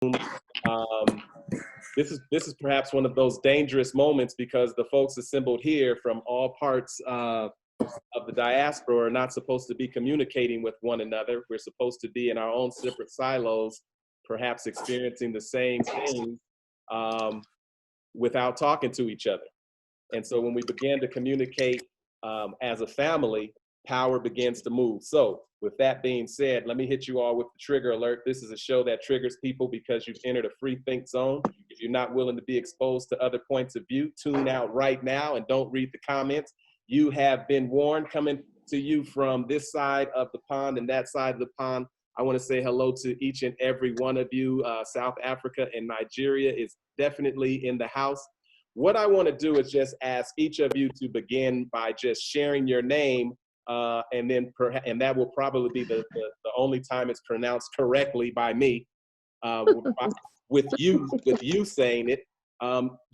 Um, this is perhaps one of those dangerous moments because the folks assembled here from all parts of the diaspora are not supposed to be communicating with one another. We're supposed to be in our own separate silos, perhaps experiencing the same things without talking to each other. And so when we began to communicate as a family, power begins to move. So with that being said, let me hit you all with the trigger alert. This is a show that triggers people because you've entered a free think zone. If you're not willing to be exposed to other points of view, tune out right now and don't read the comments. You have been warned. Coming to you from this side of the pond and that side of the pond, I want to say hello to each and every one of you. South Africa and Nigeria is definitely in the house. What I want to do is just ask each of you to begin by just sharing your name, and that will probably be the only time it's pronounced correctly by me, with you saying it.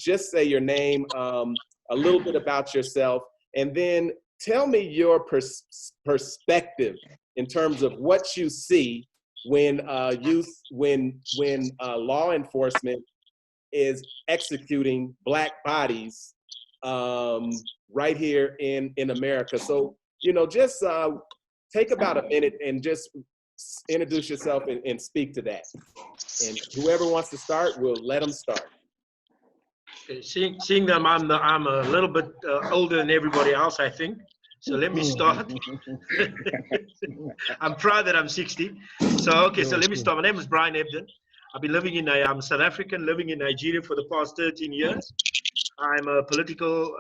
Just say your name, a little bit about yourself, and then tell me your perspective in terms of what you see when law enforcement is executing Black bodies right here in America. So, just take about a minute and just introduce yourself and speak to that. And whoever wants to start, we'll let them start. Seeing that I'm a little bit older than everybody else, I think. So let me start. I'm proud that I'm 60. So, okay, so let me start. My name is Brian Ebden. I've been I'm South African, living in Nigeria for the past 13 years. I'm a political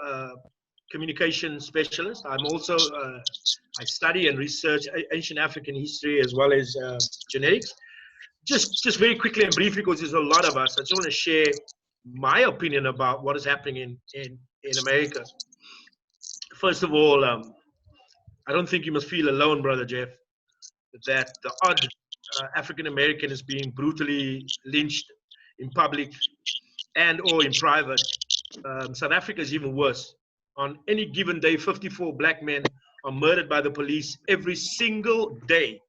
communication specialist. I'm also, I study and research ancient African history as well as genetics. Just very quickly and briefly, because there's a lot of us, I just want to share my opinion about what is happening in America. First of all, I don't think you must feel alone, Brother Jeff, that the odd African American is being brutally lynched in public and or in private. South Africa is even worse. On any given day, 54 Black men are murdered by the police every single day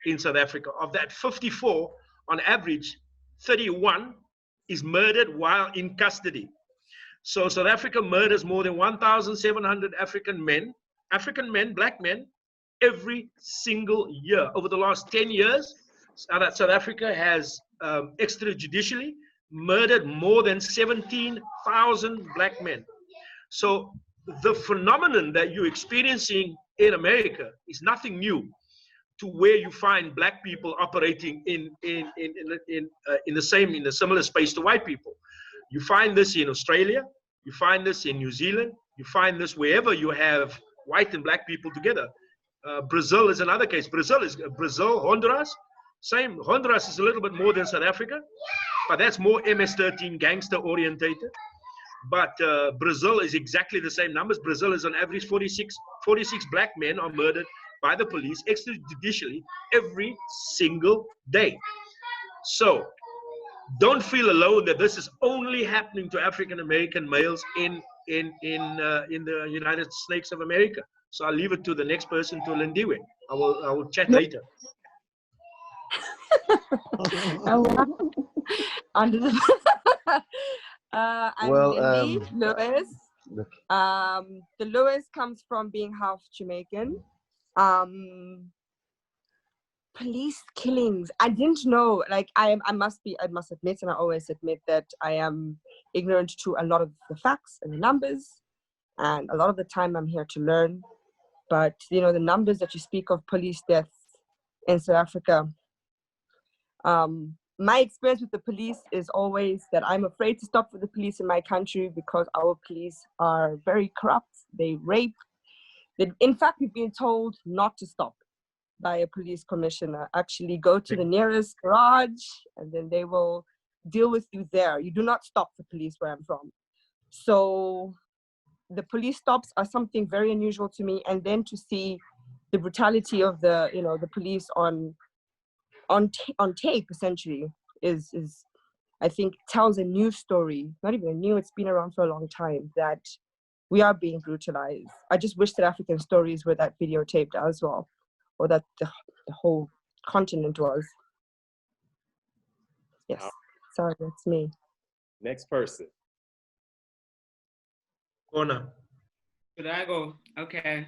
in South Africa. Of that 54, on average, 31 is murdered while in custody. So South Africa murders more than 1,700 African men, Black men, every single year. Over the last 10 years, South Africa has extrajudicially murdered more than 17,000 Black men. So the phenomenon that you're experiencing in America is nothing new to where you find Black people operating in a similar space to white people. You find this in Australia, you find this in New Zealand, you find this wherever you have white and Black people together. Brazil is another case. Brazil, Honduras, same. Honduras is a little bit more than South Africa, but that's more MS-13 gangster orientated. But Brazil is exactly the same numbers. Brazil is on average 46 Black men are murdered by the police extrajudicially every single day. So don't feel alone that this is only happening to African American males in the United States of America. So I'll leave it to the next person, to Lindiwe. I will chat later. I'm Lindy Lewis. The Lewis comes from being half Jamaican. Police killings. I didn't know. Like I must admit, and I always admit that I am ignorant to a lot of the facts and the numbers, and a lot of the time I'm here to learn. But the numbers that you speak of police deaths in South Africa. My experience with the police is always that I'm afraid to stop with the police in my country because our police are very corrupt. They rape. In fact, we've been told not to stop by a police commissioner. Actually go to the nearest garage and then they will deal with you there. You do not stop the police where I'm from. So the police stops are something very unusual to me. And then to see the brutality of the police on tape essentially is I think tells a new story. Not even new, it's been around for a long time, that we are being brutalized. I just wish that African stories were that videotaped as well, or that the whole continent was. Yes. Sorry, that's me. Next person. KUNNU. Should I go? Okay.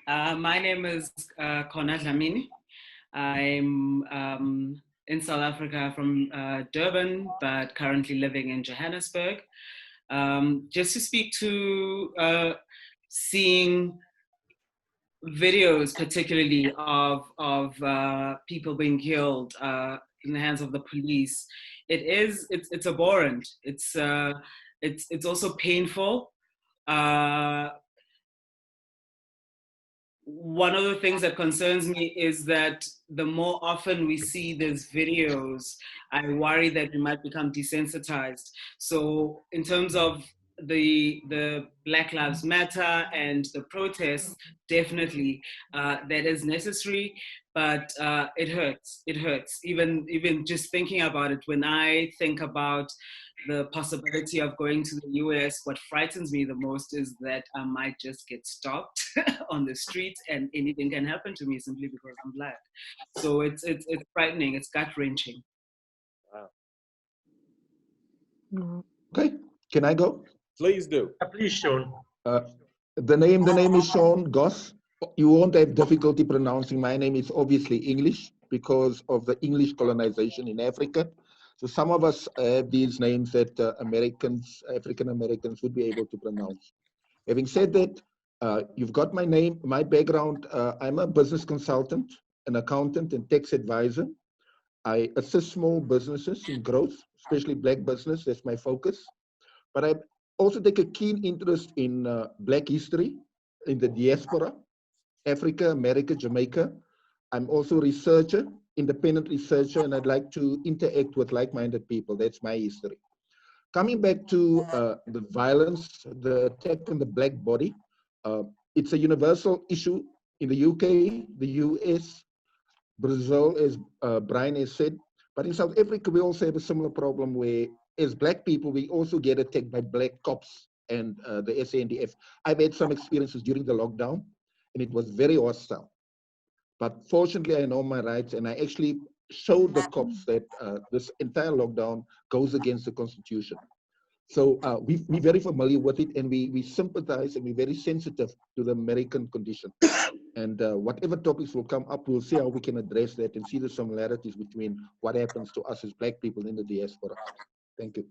My name is Kona Dlamini. I'm in South Africa from Durban, but currently living in Johannesburg. Just to speak to seeing videos, particularly of people being killed in the hands of the police. It's abhorrent. It's also painful. One of the things that concerns me is that the more often we see these videos, I worry that we might become desensitized. So in terms of the Black Lives Matter and the protests, definitely that is necessary, but it hurts. It hurts. Even just thinking about it, when I think about the possibility of going to the US, what frightens me the most is that I might just get stopped on the street and anything can happen to me simply because I'm Black. So it's frightening, it's gut-wrenching. Wow. Okay, can I go? Please do. Please, Sean. The name is Sean GOSS. You won't have difficulty pronouncing my name. It's obviously English because of the English colonization in Africa. So some of us have these names that African Americans would be able to pronounce. Having said that, you've got my name, my background. I'm a business consultant, an accountant and tax advisor. I assist small businesses in growth, especially Black business. That's my focus. But I also take a keen interest in Black history, in the diaspora, Africa, America, Jamaica. I'm also a researcher, independent researcher, and I'd like to interact with like-minded people. That's my history. Coming back to the violence, the attack on the Black body, it's a universal issue in the UK, the US, Brazil, as Brian has said. But in South Africa, we also have a similar problem where, as Black people, we also get attacked by Black cops and the SANDF. I've had some experiences during the lockdown, and it was very hostile. But fortunately, I know my rights, and I actually showed the cops that this entire lockdown goes against the Constitution. So we're very familiar with it, and we sympathize, and we're very sensitive to the American condition. And whatever topics will come up, we'll see how we can address that and see the similarities between what happens to us as Black people in the diaspora. Thank you.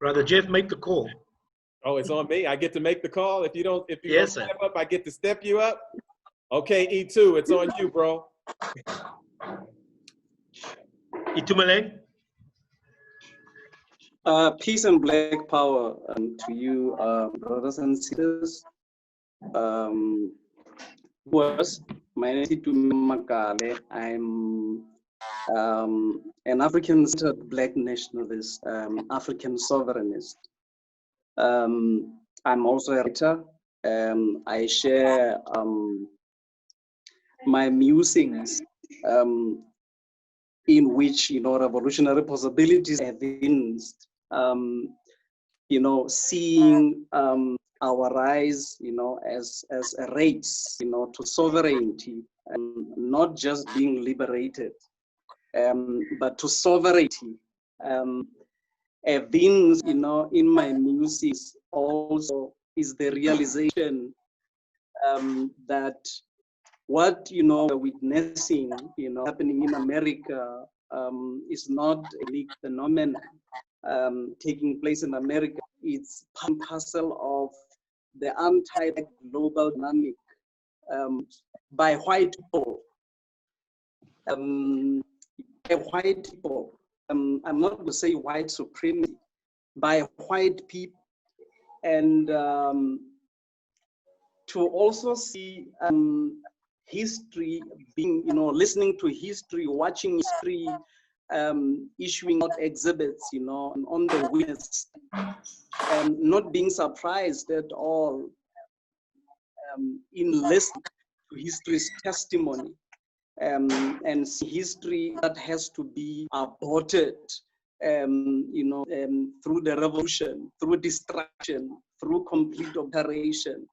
Brother Jeff, make the call. Oh, it's on me. I get to make the call. If you don't step up, I get to step you up. Okay, E2, it's on you, bro. Itumeleng. Peace and Black power to you, brothers and sisters. My name is Makale. I'm an African-centered Black nationalist, African sovereignist. I'm also a writer. I share my musings in which, revolutionary possibilities have been, seeing our rise, as a race, to sovereignty, and not just being liberated, but to sovereignty. Events, in my music also is the realization that what we're witnessing, happening in America is not a unique phenomenon taking place in America. It's part and parcel of the anti-global dynamic by white people. White people. I'm not going to say white supremacy, by white people, and to also see history being, listening to history, watching history, issuing out exhibits, on the witness, and not being surprised at all in listening to history's testimony. And history that has to be aborted, through the revolution, through destruction, through complete obliteration.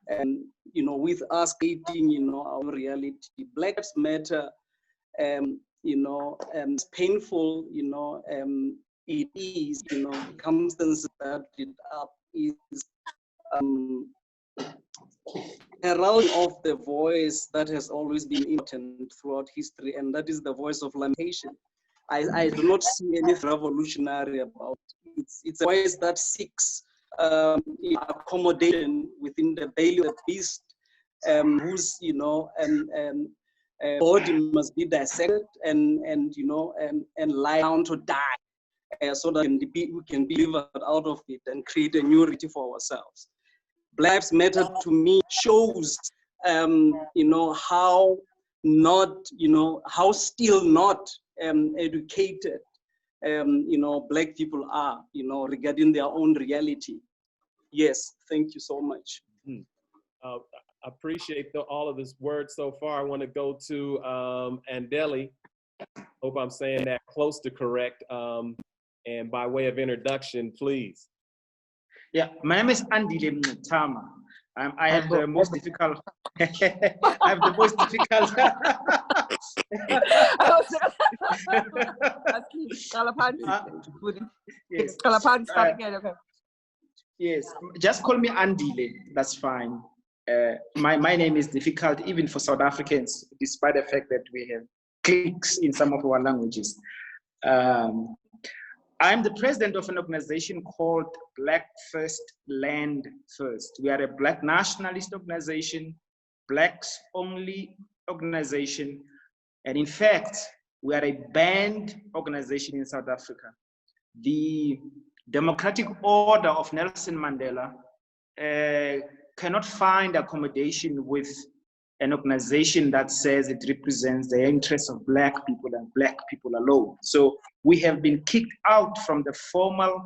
and with us creating our reality. Black Lives Matter, it's painful, it is, circumstances that it up is heralding of the voice that has always been important throughout history, and that is the voice of lamentation. I do not see anything revolutionary about it. It's a voice that seeks accommodation within the belly of the beast, whose body must be dissected and lie down to die, so that we can be delivered out of it and create a new reality for ourselves. Black Lives Matter to me shows how not how still not educated Black people are regarding their own reality. Yes, thank you so much. I appreciate all of this words so far. I want to go to ANDILE. Hope I'm saying that close to correct. And by way of introduction, please. Yeah, my name is ANDILE Mngxitama. I have the most difficult. I have the most difficult. Yes, just call me ANDILE. That's fine. My name is difficult even for South Africans, despite the fact that we have cliques in some of our languages. I'm the president of an organization called Black First, Land First. We are a Black nationalist organization, Blacks only organization. And in fact, we are a banned organization in South Africa. The democratic order of Nelson Mandela cannot find accommodation with an organization that says it represents the interests of Black people and Black people alone. So we have been kicked out from the formal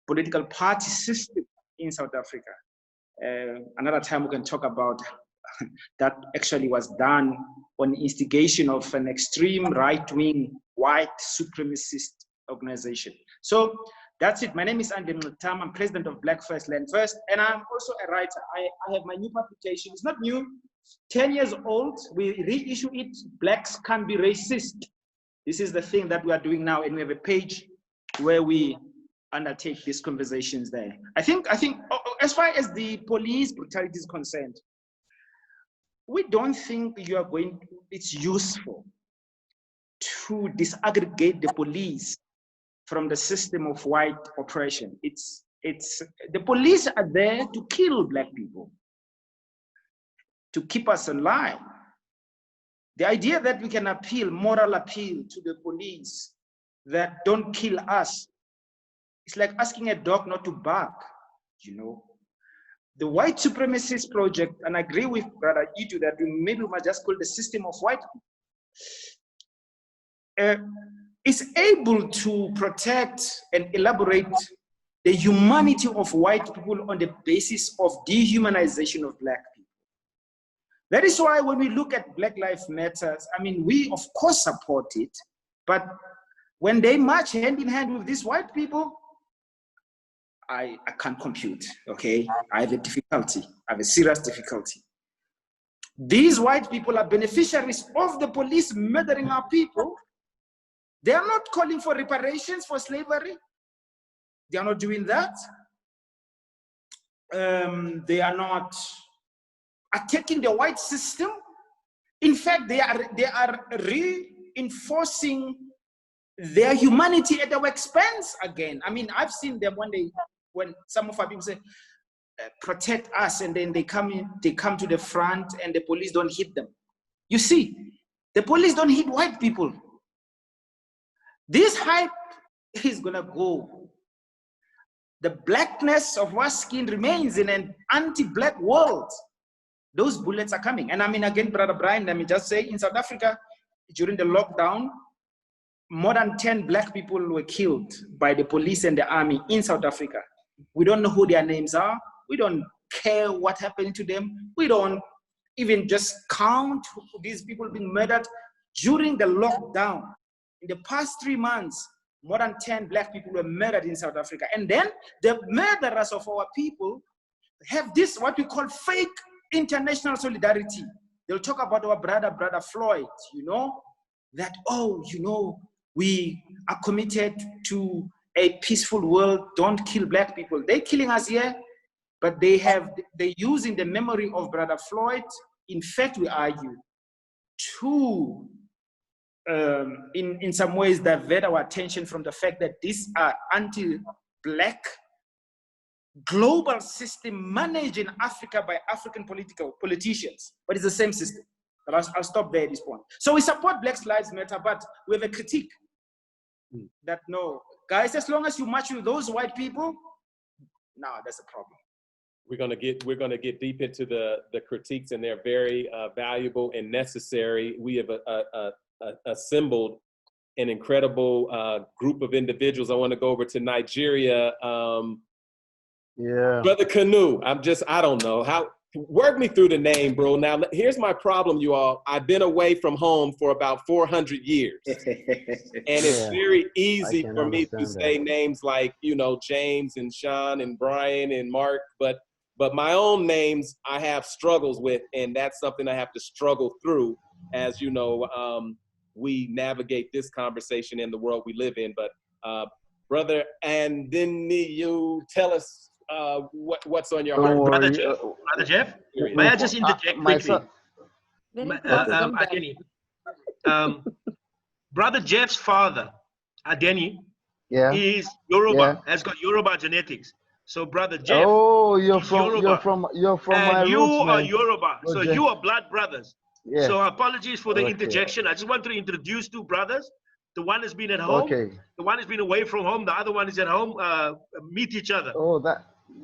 political party system in South Africa. Another time we can talk about that actually was done on instigation of an extreme right-wing white supremacist organization. So that's it. My name is ANDILE Mngxitama. I'm president of Black First, Land First, and I'm also a writer. I have my new publication. It's not new. 10 years old, we reissue it. Blacks Can't Be Racist. This is the thing that we are doing now, and we have a page where we undertake these conversations there. I think as far as the police brutality is concerned, we don't think it's useful to disaggregate the police from the system of white oppression. The police are there to kill Black people, to keep us alive. The idea that we can moral appeal to the police that don't kill us, it's like asking a dog not to bark, The white supremacist project, and I agree with Brother Itu that maybe we might just call the system of white people, is able to protect and elaborate the humanity of white people on the basis of dehumanization of Black people. That is why when we look at Black Lives Matter, we of course support it, but when they march hand in hand with these white people, I can't compute, okay? I have a difficulty, I have a serious difficulty. These white people are beneficiaries of the police murdering our people. They are not calling for reparations for slavery. They are not doing that. They are not attacking the white system. In fact, they are reinforcing their humanity at our expense again. I've seen them when some of our people say, protect us, and then they come to the front and the police don't hit them. You see, the police don't hit white people. This hype is gonna go. The blackness of our skin remains in an anti-Black world. Those bullets are coming. And again, Brother Brian, let me just say, in South Africa, during the lockdown, more than 10 Black people were killed by the police and the army in South Africa. We don't know who their names are. We don't care what happened to them. We don't even just count these people being murdered during the lockdown. In the past 3 months, more than 10 Black people were murdered in South Africa. And then the murderers of our people have this, what we call fake international solidarity. They'll talk about our brother Floyd, you know, that, oh, you know, we are committed to a peaceful world, don't kill black people. They're killing us here, but they're using the memory of brother Floyd, in fact, we argue, to, in some ways, divert our attention from the fact that these are anti-black global system managed in Africa by African politicians, but it's the same system. But I'll stop there at this point. So we support Black Lives Matter, but we have a critique that, no, guys, as long as you match with those white people, no, that's a problem. We're gonna get deep into the critiques, and they're very valuable and necessary. We have assembled an incredible group of individuals. I want to go over to Nigeria. Yeah. Brother KUNNU, I don't know how. Work me through the name, bro. Now, here's my problem, you all. I've been away from home for about 400 years. And it's very easy for me to say names like, you know, James and Sean and Brian and Mark, but my own names I have struggles with, and that's something I have to struggle through as, you know, we navigate this conversation in the world we live in. But Brother ANDILE, tell us what's on your heart. Brother Jeff, may I just interject quickly? Brother Jeff's father, ADENIYI, is Yoruba, has got Yoruba genetics. So Brother Jeff, you're from and my you roots, are man. Yoruba, so Jeff. you are blood brothers. Yeah. So apologies for the interjection. I just want to introduce two brothers. The one has been at home. The one has been away from home. The other one is at home. Meet each other. Oh,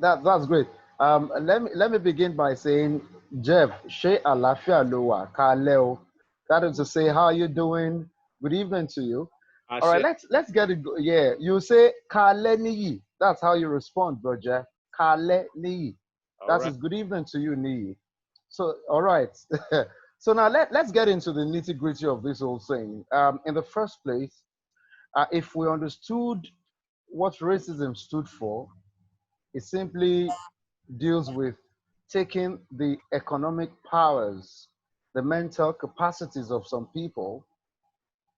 that's great. Let me begin by saying, Jeff, She Alafia Loa Kaleo. That is to say, how are you doing? Good evening to you. All right, let's get it. Yeah, you say Kaleniyi. That's how you respond, bro, Jeff. Kaleniyi. That's good evening to you, Niyi. So, all right. So now let's get into the nitty-gritty of this whole thing. In the first place, if we understood what racism stood for, it simply deals with taking the economic powers, the mental capacities of some people,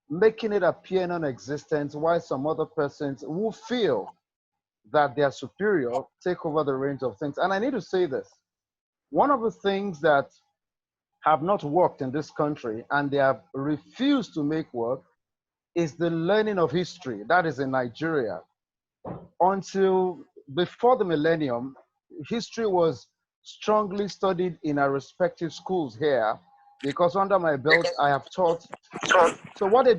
making it appear non-existent, while some other persons who feel that they are superior take over the range of things. And I need to say this. One of the things that have not worked in this country and they have refused to make work is the learning of history. That is in Nigeria. Until before the millennium, history was strongly studied in our respective schools here, because under my belt, I have taught. So what they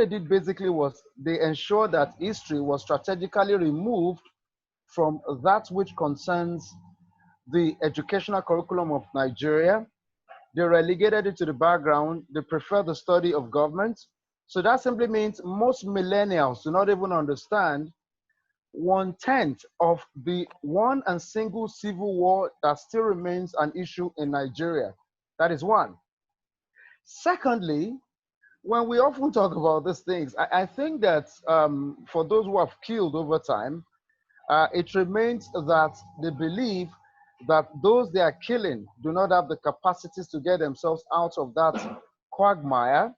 did basically was they ensured that history was strategically removed from that which concerns the educational curriculum of Nigeria. They relegated it to the background. They prefer the study of government. So that simply means most millennials do not even understand 1/10 of the one and single civil war that still remains an issue in Nigeria. That is one. Secondly, when we often talk about these things, I think that for those who have killed over time, it remains that they believe that those they are killing do not have the capacities to get themselves out of that quagmire.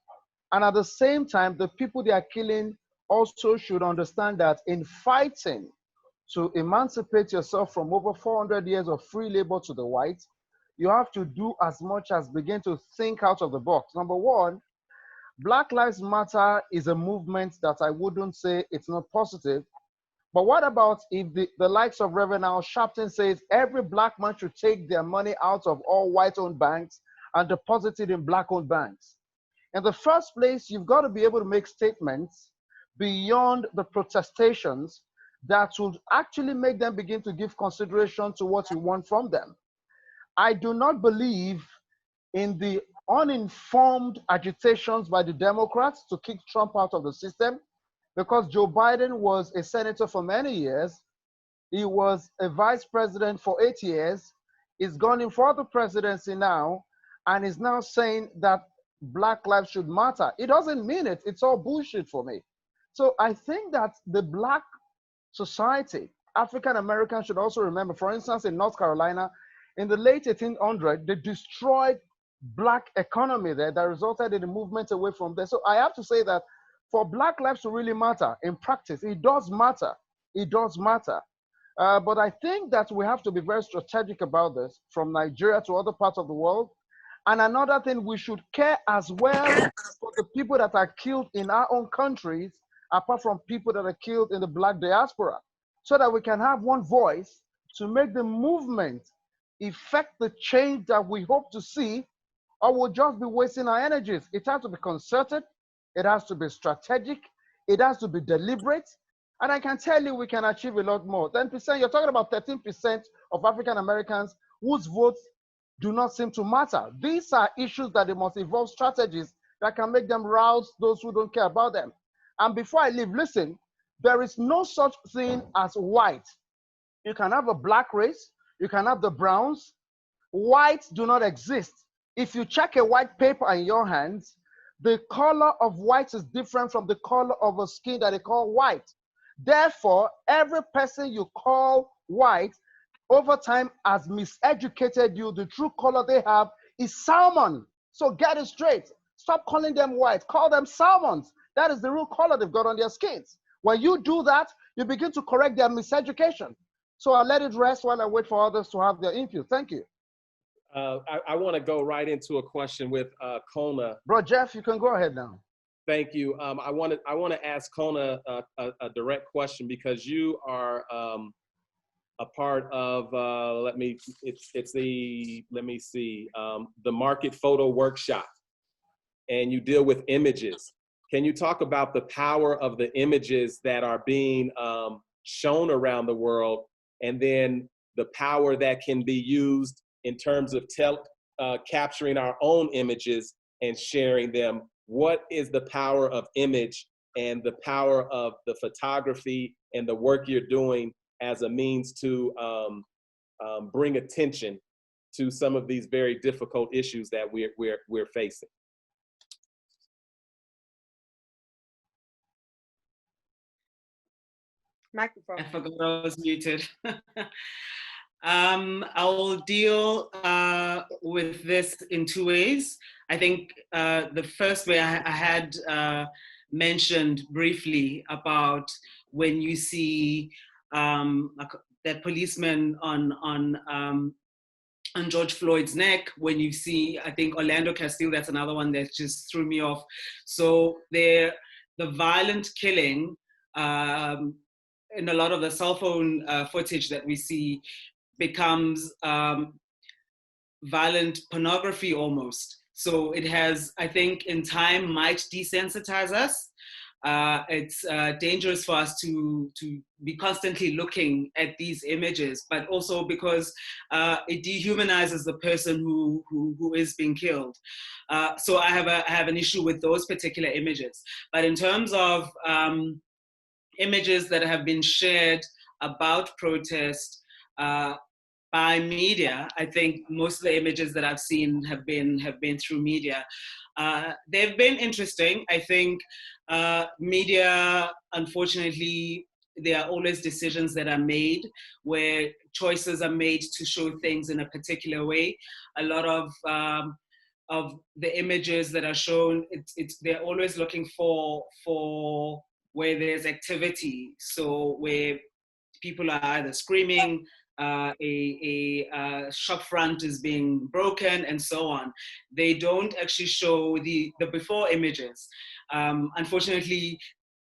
And at the same time, the people they are killing also should understand that in fighting to emancipate yourself from over 400 years of free labor to the whites, you have to do as much as begin to think out of the box. Number one, Black Lives Matter is a movement that I wouldn't say it's not positive. But what about if the likes of Reverend Al Sharpton says every black man should take their money out of all white-owned banks and deposit it in black-owned banks? In the first place, you've got to be able to make statements beyond the protestations that would actually make them begin to give consideration to what you want from them. I do not believe in the uninformed agitations by the Democrats to kick Trump out of the system, because Joe Biden was a senator for many years. He was a vice president for 8 years. He's gone in for the presidency now, and is now saying that Black lives should matter. It doesn't mean it. It's all bullshit for me. So I think that the Black society African Americans should also remember. For instance, in North Carolina, in the late 1800s, they destroyed Black economy there that resulted in the movement away from there. So I have to say that for Black lives to really matter in practice, it does matter. It does matter. But I think that we have to be very strategic about this, from Nigeria to other parts of the world. And another thing, we should care as well for the people that are killed in our own countries, apart from people that are killed in the Black diaspora, so that we can have one voice to make the movement effect the change that we hope to see, or we'll just be wasting our energies. It has to be concerted, it has to be strategic, it has to be deliberate, and I can tell you we can achieve a lot more. 10%, you're talking about 13% of African Americans whose votes do not seem to matter. These are issues that they must evolve strategies that can make them rouse those who don't care about them. And before I leave, listen, there is no such thing as white. You can have a Black race, you can have the browns. Whites do not exist. If you check a white paper in your hands, the color of white is different from the color of a skin that they call white. Therefore, every person you call white over time has miseducated you. The true color they have is salmon. So get it straight. Stop calling them white. Call them salmons. That is the real color they've got on their skins. When you do that, you begin to correct their miseducation. So I'll let it rest while I wait for others to have their input. Thank you. I want to go right into a question with KUNNU. Bro, Jeff, you can go ahead now. Thank you. I want to ask KUNNU a direct question, because you are a part of the Market Photo Workshop, and you deal with images. Can you talk about the power of the images that are being shown around the world, and then the power that can be used in terms of capturing our own images and sharing them? What is the power of image and the power of the photography and the work you're doing as a means to bring attention to some of these very difficult issues that we're facing? Microphone. I forgot I was muted. I'll deal with this in two ways. I think the first way I had mentioned briefly about when you see that policeman on George Floyd's neck, when you see, I think Orlando Castile, that's another one that just threw me off. So the violent killing in a lot of the cell phone footage that we see becomes violent pornography almost. So it has, I think, in time might desensitize us. It's dangerous for us to be constantly looking at these images, but also because it dehumanizes the person who is being killed. So I have an issue with those particular images. But in terms of images that have been shared about protest by media, I think most of the images that I've seen have been through media. They've been interesting. I think media, unfortunately, there are always decisions that are made where choices are made to show things in a particular way. A lot of the images that are shown, they're always looking for where there's activity. So where people are either screaming, a shop front is being broken, and so on. They don't actually show the before images. Unfortunately,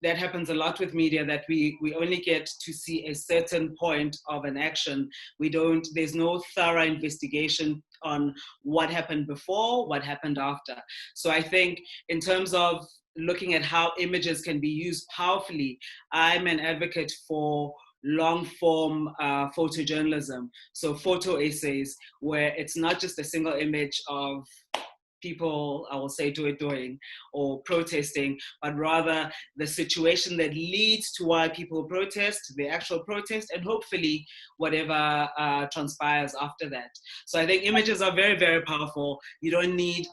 that happens a lot with media, that we only get to see a certain point of an action. There's no thorough investigation on what happened before, what happened after. So I think in terms of looking at how images can be used powerfully, I'm an advocate for long form photojournalism. So photo essays where it's not just a single image of people, I will say, doing or protesting, but rather the situation that leads to why people protest, the actual protest, and hopefully whatever transpires after that. So I think images are very, very powerful. You don't need,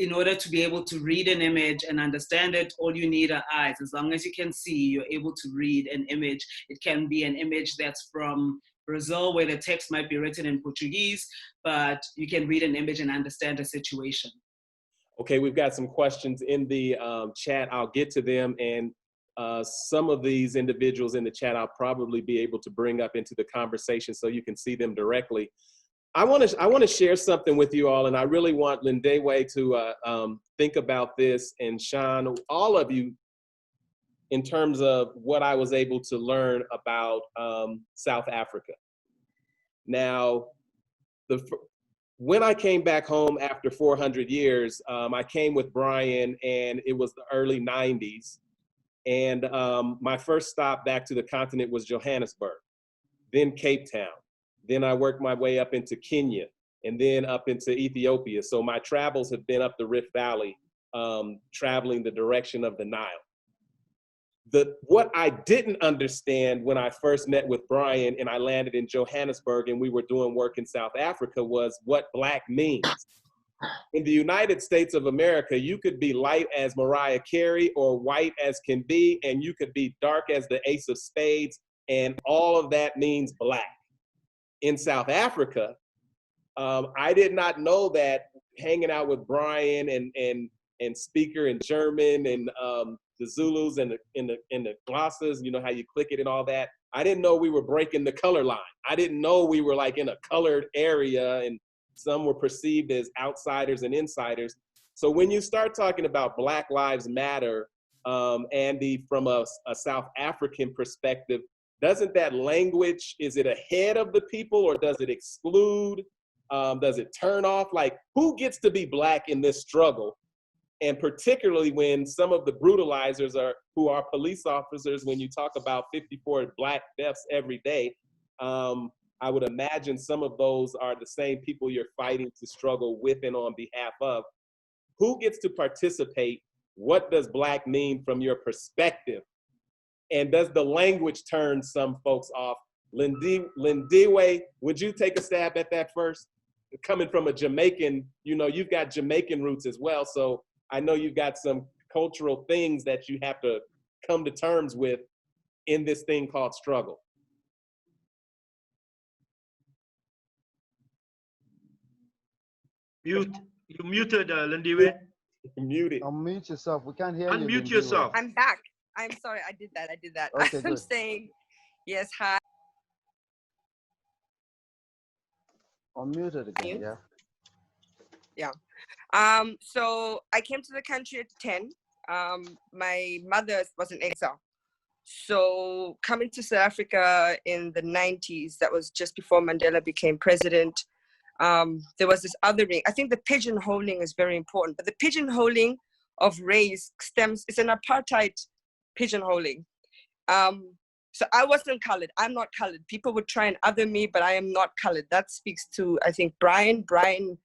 in order to be able to read an image and understand it, all you need are eyes. As long as you can see, you're able to read an image. It can be an image that's from Brazil, where the text might be written in Portuguese, but you can read an image and understand a situation. Okay, we've got some questions in the chat. I'll get to them, and some of these individuals in the chat I'll probably be able to bring up into the conversation so you can see them directly. I want to share something with you all, and I really want Lindiwe to think about this, and Sean, all of you, in terms of what I was able to learn about South Africa. Now, when I came back home after 400 years, I came with Brian, and it was the early 90s. And my first stop back to the continent was Johannesburg, then Cape Town. Then I worked my way up into Kenya, and then up into Ethiopia. So my travels have been up the Rift Valley, traveling the direction of the Nile. What I didn't understand when I first met with Brian and I landed in Johannesburg and we were doing work in South Africa was what Black means. In the United States of America, you could be light as Mariah Carey or white as can be, and you could be dark as the Ace of Spades, and all of that means Black. In South Africa, I did not know that hanging out with Brian and Speaker in German and the Zulus and the glosses, you know how you click it and all that. I didn't know we were breaking the color line. I didn't know we were like in a colored area and some were perceived as outsiders and insiders. So when you start talking about Black Lives Matter, Andy, from a South African perspective, doesn't that language, is it ahead of the people or does it exclude? Does it turn off? Like, who gets to be Black in this struggle? And particularly when some of the brutalizers who are police officers, when you talk about 54 Black deaths every day, I would imagine some of those are the same people you're fighting to struggle with and on behalf of. Who gets to participate? What does Black mean from your perspective? And does the language turn some folks off? Lindiwe, would you take a stab at that first? Coming from a Jamaican, you know, you've got Jamaican roots as well. So I know you've got some cultural things that you have to come to terms with in this thing called struggle. Mute. You muted, Lindiwe. Muted. Unmute yourself. We can't hear you. Unmute yourself. I'm back. I'm sorry, I did that. Okay, I'm good. saying, yes, hi. Unmute it again, yeah. Yeah. So I came to the country at 10. My mother was in exile. So coming to South Africa in the 90s, that was just before Mandela became president, there was this othering. I think the pigeonholing is very important, but the pigeonholing of race it's an apartheid pigeonholing. So I wasn't colored. I'm not colored. People would try and other me, but I am not colored. That speaks to, I think, Brian. Brian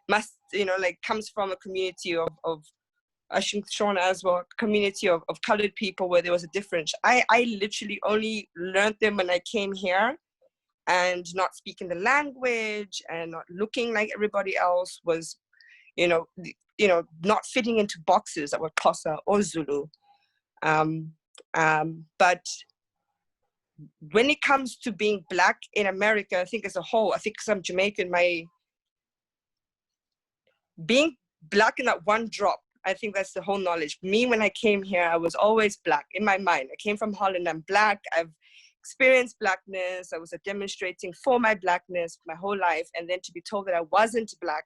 must, you know, like comes from a community of I think Sean as well, community of colored people where there was a difference. I literally only learned them when I came here, and not speaking the language and not looking like everybody else was, you know, not fitting into boxes that were Xhosa or Zulu. But when it comes to being Black in America, I think as a whole, I think because I'm Jamaican, being Black in that one drop, I think that's the whole knowledge. Me, when I came here, I was always Black in my mind. I came from Holland, I'm Black, I've experienced Blackness, I was demonstrating for my Blackness my whole life, and then to be told that I wasn't Black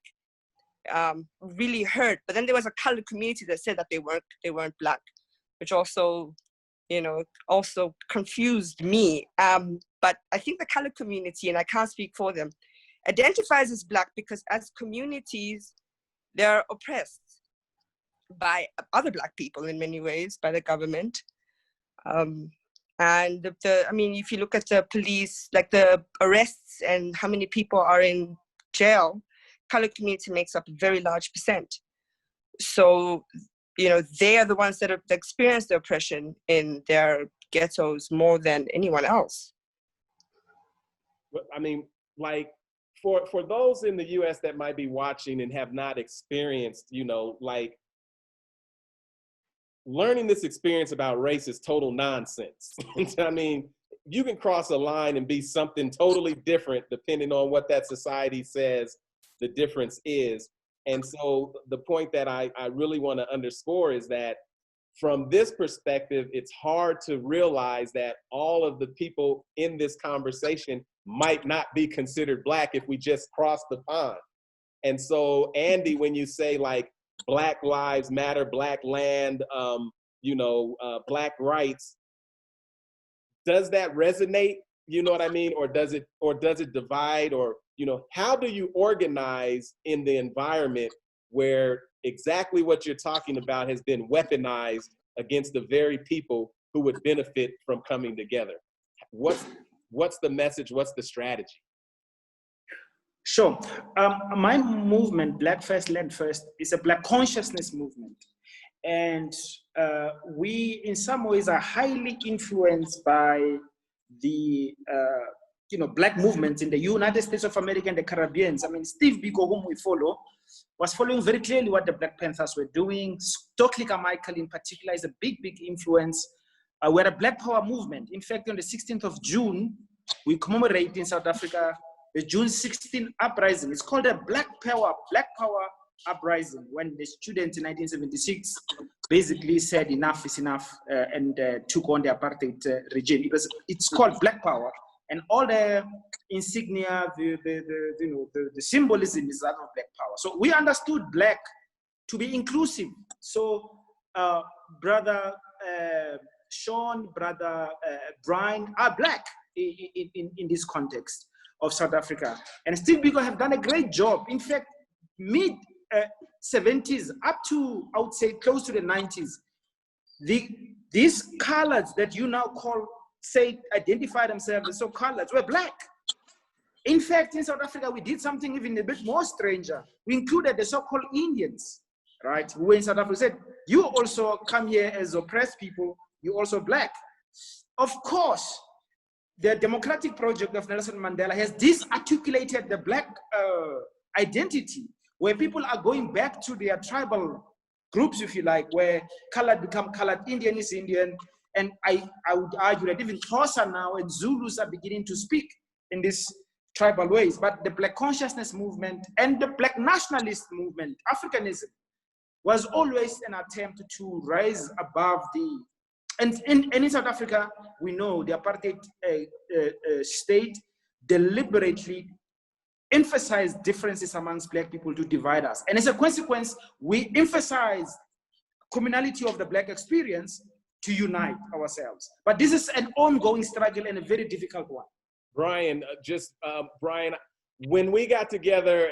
really hurt. But then there was a colored community that said that they weren't Black, which also, you know, also confused me. But I think the colored community, and I can't speak for them, identifies as Black because as communities, they're oppressed by other Black people in many ways, by the government. And I mean, if you look at the police, like the arrests and how many people are in jail, colored community makes up a very large percent. So, you know, they are the ones that experience the oppression in their ghettos more than anyone else. I mean, like, for those in the US that might be watching and have not experienced, you know, like learning this experience about race is total nonsense. I mean, you can cross a line and be something totally different depending on what that society says the difference is. And so the point that I really want to underscore is that from this perspective, it's hard to realize that all of the people in this conversation might not be considered Black if we just cross the pond. And so, Andy, when you say like Black lives matter, Black land, you know, Black rights, does that resonate? You know what I mean? Or does it divide? Or, you know, how do you organize in the environment where exactly what you're talking about has been weaponized against the very people who would benefit from coming together? What's the message? What's the strategy? Sure. My movement, Black First, Land First, is a Black consciousness movement. And we, in some ways, are highly influenced by the you know, Black movements in the United States of America and the Caribbean. I mean, Steve Biko, whom we follow, was following very clearly what the Black Panthers were doing. Stokely Carmichael in particular is a big, big influence. We're a Black Power movement. In fact, on the 16th of June, we commemorate in South Africa the June 16 uprising. It's called a Black Power uprising, when the students in 1976 basically said enough is enough and took on the apartheid regime. It's called Black Power, and all the insignia, the symbolism is that of Black Power. So we understood Black to be inclusive. So brother Sean, brother Brian are Black in this context of South Africa. And Steve Biko have done a great job. In fact, mid 70s up to, I would say, close to the 90s, these colors that you now call, say, identify themselves as so colors, were Black. In fact, in South Africa, we did something even a bit more stranger. We included the so-called Indians, right? Who were in South Africa. We said, you also come here as oppressed people, you also Black. Of course, the democratic project of Nelson Mandela has disarticulated the Black identity, where people are going back to their tribal groups, if you like, where colored become colored, Indian is Indian. And I would argue that even Xhosa now and Zulus are beginning to speak in these tribal ways. But the Black consciousness movement and the Black nationalist movement, Africanism, was always an attempt to rise above the, and in South Africa, we know the apartheid state deliberately emphasize differences amongst Black people to divide us. And as a consequence, we emphasize communality of the Black experience to unite ourselves. But this is an ongoing struggle and a very difficult one. Brian, Brian, when we got together,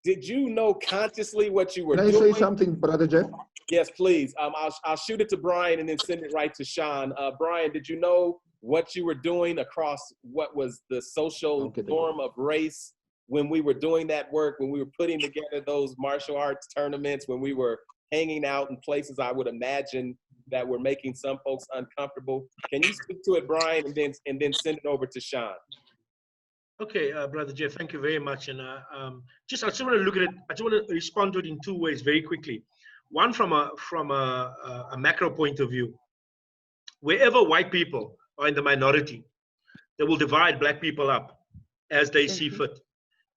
did you know consciously what you were doing? Can I say something, Brother Jeff? Yes, please. I'll shoot it to Brian and then send it right to Sean. Brian, did you know what you were doing across what was the social norm of race when we were doing that work, when we were putting together those martial arts tournaments, when we were hanging out in places I would imagine that were making some folks uncomfortable? Can you speak to it, Brian, and then send it over to Sean? Okay, Brother Jeff, thank you very much. And I just want to look at it. I just want to respond to it in two ways very quickly. One from a macro point of view. Wherever white people are in the minority, they will divide Black people up as they see fit.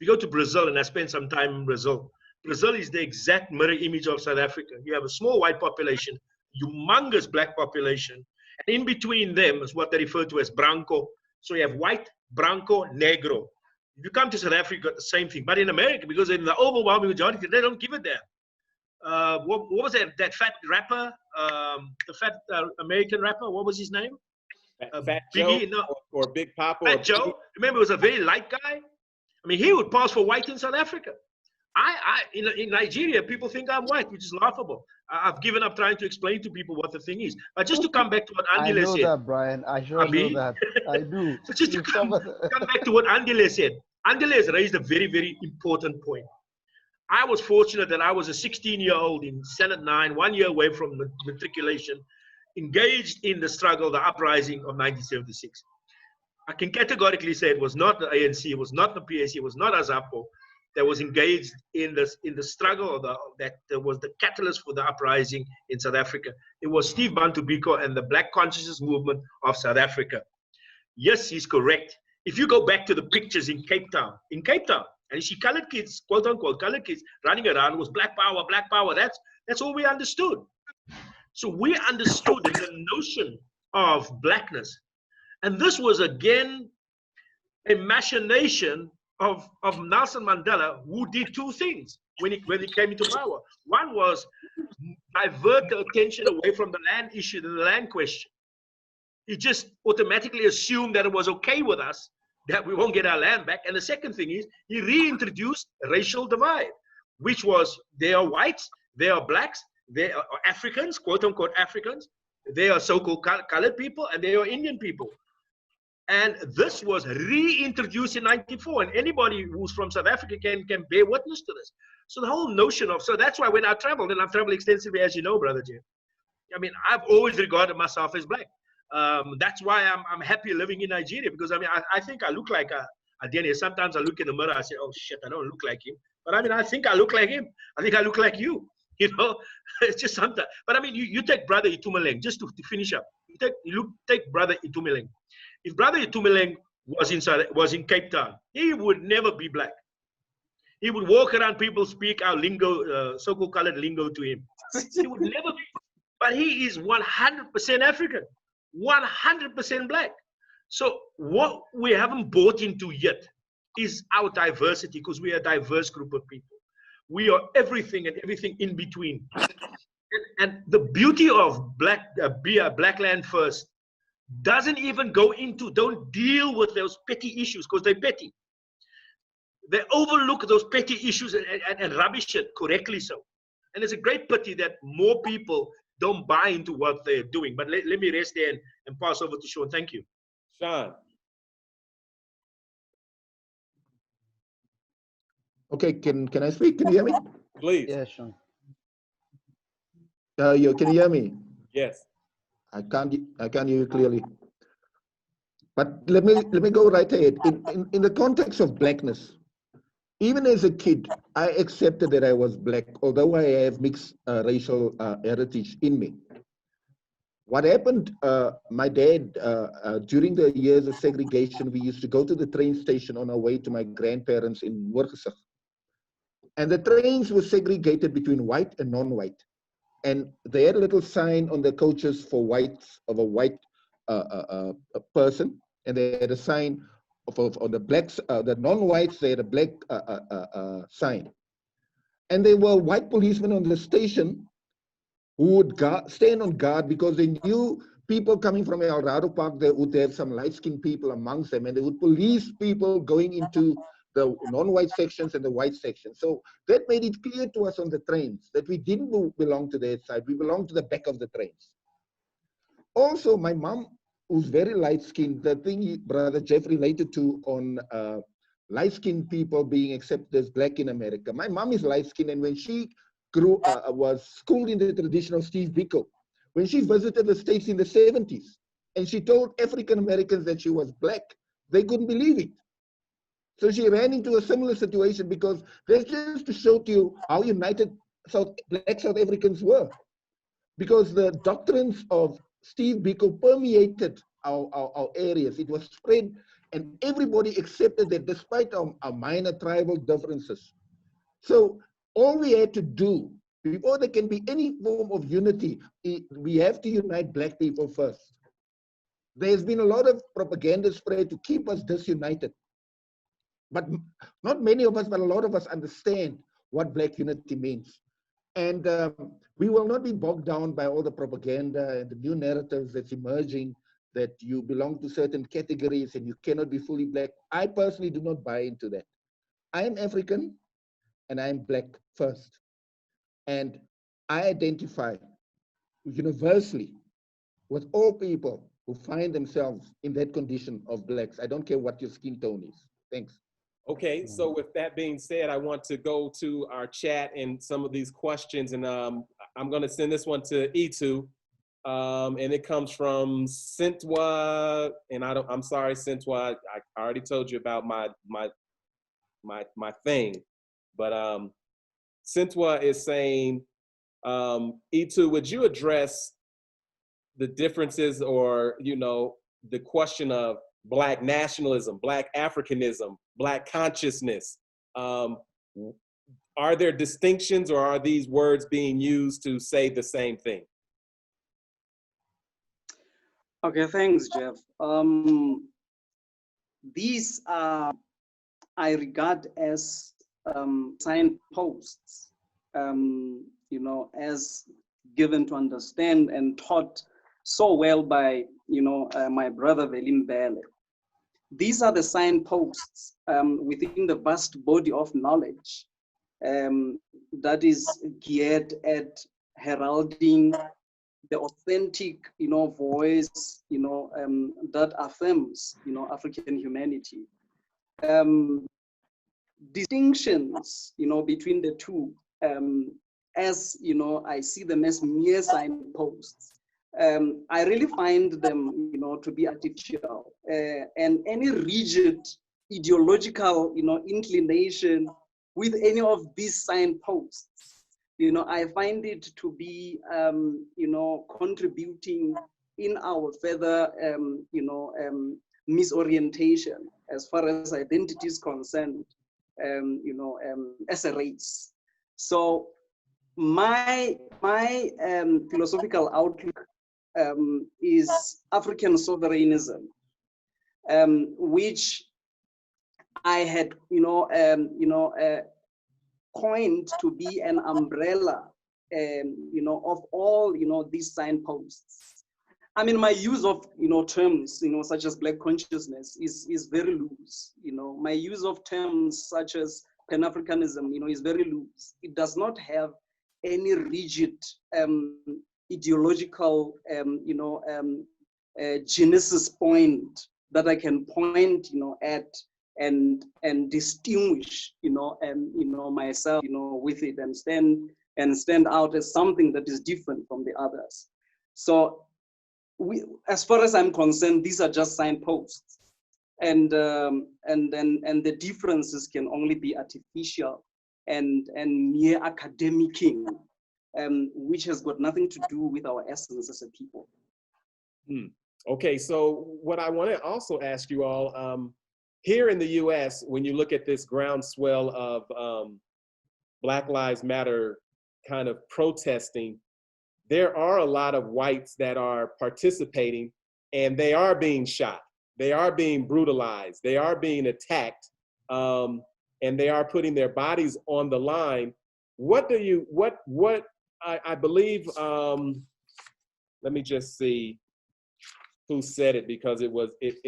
We go to Brazil, and I spent some time in Brazil. Brazil is the exact mirror image of South Africa. You have a small white population, humongous Black population, and in between them is what they refer to as branco. So you have white, branco, negro. If you come to South Africa, the same thing. But in America, because in the overwhelming majority, they don't give it there. What was that fat rapper, the fat American rapper? What was his name? Fat Biggie, Joe, no. or Big Papa? Fat Joe. Remember, he was a very light guy. I mean, he would pass for white in South Africa. In Nigeria, people think I'm white, which is laughable. I've given up trying to explain to people what the thing is. But just to come back to what ANDILE said. I know that, Brian. I sure know that. I do. So just to come back to what ANDILE said. ANDILE has raised a very, very important point. I was fortunate that I was a 16-year-old in Senate 9, 1 year away from matriculation, engaged in the struggle, the uprising of 1976. I can categorically say it was not the ANC, it was not the PAC, it was not AZAPO that was engaged in the struggle that was the catalyst for the uprising in South Africa. It was Steve Bantu Biko and the Black Consciousness Movement of South Africa. Yes, he's correct. If you go back to the pictures in Cape Town, and you see colored kids, quote unquote, colored kids running around, it was black power, black power. That's all we understood. So we understood the notion of blackness. And this was again a machination of Nelson Mandela, who did two things when he came into power. One was divert the attention away from the land issue, the land question. He just automatically assumed that it was okay with us that we won't get our land back. And the second thing is he reintroduced a racial divide, which was they are whites, they are blacks, they are Africans, quote unquote Africans, they are so-called colored people, and they are Indian people. And this was reintroduced in '94, and anybody who's from South Africa can bear witness to this. So the whole notion of, so that's why when I traveled, and I've traveled extensively, as you know, Brother Jim, I mean, I've always regarded myself as black. That's why I'm happy living in Nigeria, because I mean, I think I look like ADENIYI. Sometimes I look in the mirror, I say, oh shit, I don't look like him. But I mean, I think I look like him. I think I look like you, you know, it's just sometimes. But I mean, you take Brother Itumeleng, just to finish up, you take Brother Itumeleng. If Brother Itumeleng was in Cape Town, he would never be black. He would walk around, people speak our lingo, so-called colored lingo to him. He would never be, but he is 100% African, 100% black. So what we haven't bought into yet is our diversity, because we are a diverse group of people. We are everything and everything in between. And the beauty of Black Land First doesn't even don't deal with those petty issues, because they're petty. They overlook those petty issues and rubbish it, correctly so. And it's a great pity that more people don't buy into what they're doing. But let me rest there and pass over to Sean. Thank you. Sean. Okay, can I speak? Can you hear me? Please. Yeah, Sean. Can you hear me? Yes. I can't hear you clearly. But let me go right ahead. In the context of blackness, even as a kid, I accepted that I was black, although I have mixed racial heritage in me. What happened, my dad, during the years of segregation, we used to go to the train station on our way to my grandparents in Worgesig. And the trains were segregated between white and non-white. And they had a little sign on the coaches for whites, of a white person. And they had a sign on the blacks, the non-whites, they had a black sign. And there were white policemen on the station who would stand on guard, because they knew people coming from Eldorado Park, they would have some light-skinned people amongst them, and they would police people going into the non-white sections and the white sections. So that made it clear to us on the trains that we didn't belong to that side, we belonged to the back of the trains. Also, my mom, who's very light-skinned, the thing Brother Jeff related to on light-skinned people being accepted as black in America. My mom is light-skinned, and when she was schooled in the tradition of Steve Biko, when she visited the States in the 70s, and she told African Americans that she was black, they couldn't believe it. So she ran into a similar situation, because that's just to show to you how united black South Africans were. Because the doctrines of Steve Biko permeated our areas. It was spread, and everybody accepted that despite our minor tribal differences. So all we had to do, before there can be any form of unity, we have to unite black people first. There's been a lot of propaganda spread to keep us disunited. But not many of us, but a lot of us understand what black unity means. And we will not be bogged down by all the propaganda and the new narratives that's emerging, that you belong to certain categories and you cannot be fully black. I personally do not buy into that. I am African and I am black first. And I identify universally with all people who find themselves in that condition of blacks. I don't care what your skin tone is. Thanks. Okay, so with that being said, I want to go to our chat and some of these questions, and I'm going to send this one to Itu. and it comes from Sintwa, and I'm sorry, Sintwa, I already told you about my thing, but Sintwa is saying, Itu, would you address the differences, or the question of Black nationalism, Black Africanism, Black consciousness? Are there distinctions, or are these words being used to say the same thing? Okay, thanks, Jeff. These are, I regard as signposts, as given to understand and taught so well by, my brother Velim Bele. These are the signposts within the vast body of knowledge that is geared at heralding the authentic, voice, that affirms, African humanity. Distinctions, between the two, as I see them as mere signposts. I really find them, to be artificial, and any rigid ideological, inclination with any of these signposts, I find it to be, contributing in our further, misorientation as far as identity is concerned, as a race. So my philosophical outlook is African sovereignism, which I had, coined to be an umbrella, of all, these signposts. I mean, my use of, terms, such as Black consciousness is very loose. My use of terms such as Pan-Africanism, is very loose. It does not have any rigid ideological, genesis point that I can point, at and distinguish, myself, with it, and stand out as something that is different from the others. So, as far as I'm concerned, these are just signposts, and the differences can only be artificial and mere academicing, which has got nothing to do with our essence as a people. Okay, so what I want to also ask you all, here in the US, when you look at this groundswell of Black Lives Matter kind of protesting, there are a lot of whites that are participating, and they are being shot. They are being brutalized. They are being attacked, and they are putting their bodies on the line. What do you, I believe, let me just see who said it, because it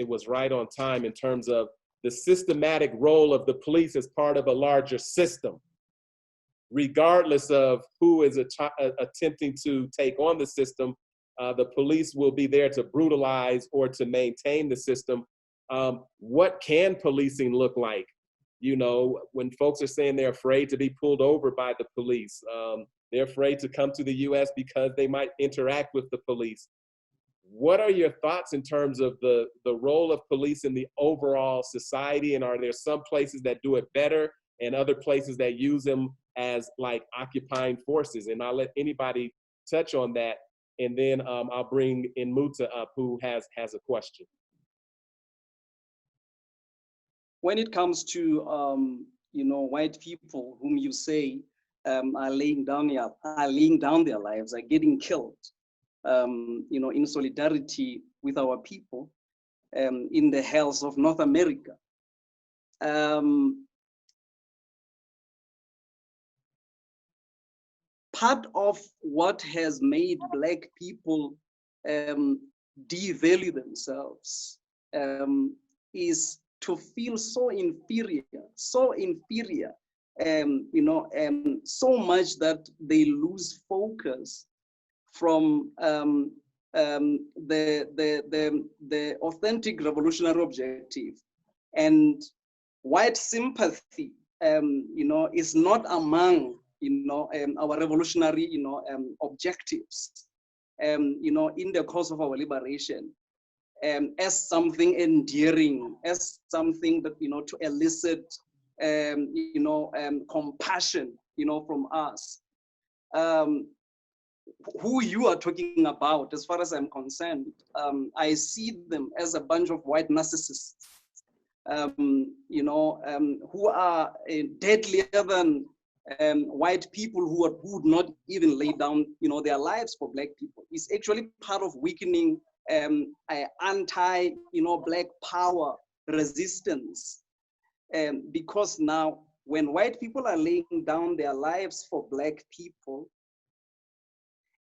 was right on time in terms of the systematic role of the police as part of a larger system. Regardless of who is attempting to take on the system, the police will be there to brutalize or to maintain the system. What can policing look like? When folks are saying they're afraid to be pulled over by the police, they're afraid to come to the US because they might interact with the police. What are your thoughts in terms of the role of police in the overall society? And are there some places that do it better and other places that use them as like occupying forces? And I'll let anybody touch on that. And then I'll bring Nmuta up, who has a question. When it comes to, white people whom you say are laying down their lives, are getting killed, in solidarity with our people in the hells of North America. Part of what has made Black people devalue themselves is to feel so inferior, so much that they lose focus from the authentic revolutionary objective. And white sympathy, is not among, our revolutionary, objectives. you know, in the course of our liberation, as something endearing, as something that, you know, to elicit, you know, compassion, you know, from us. Who you are talking about, as far as I'm concerned, I see them as a bunch of white narcissists, you know, who are deadlier than white people who would not even lay down, you know, their lives for Black people. It's actually part of weakening anti, you know, Black power resistance, because now when white people are laying down their lives for Black people,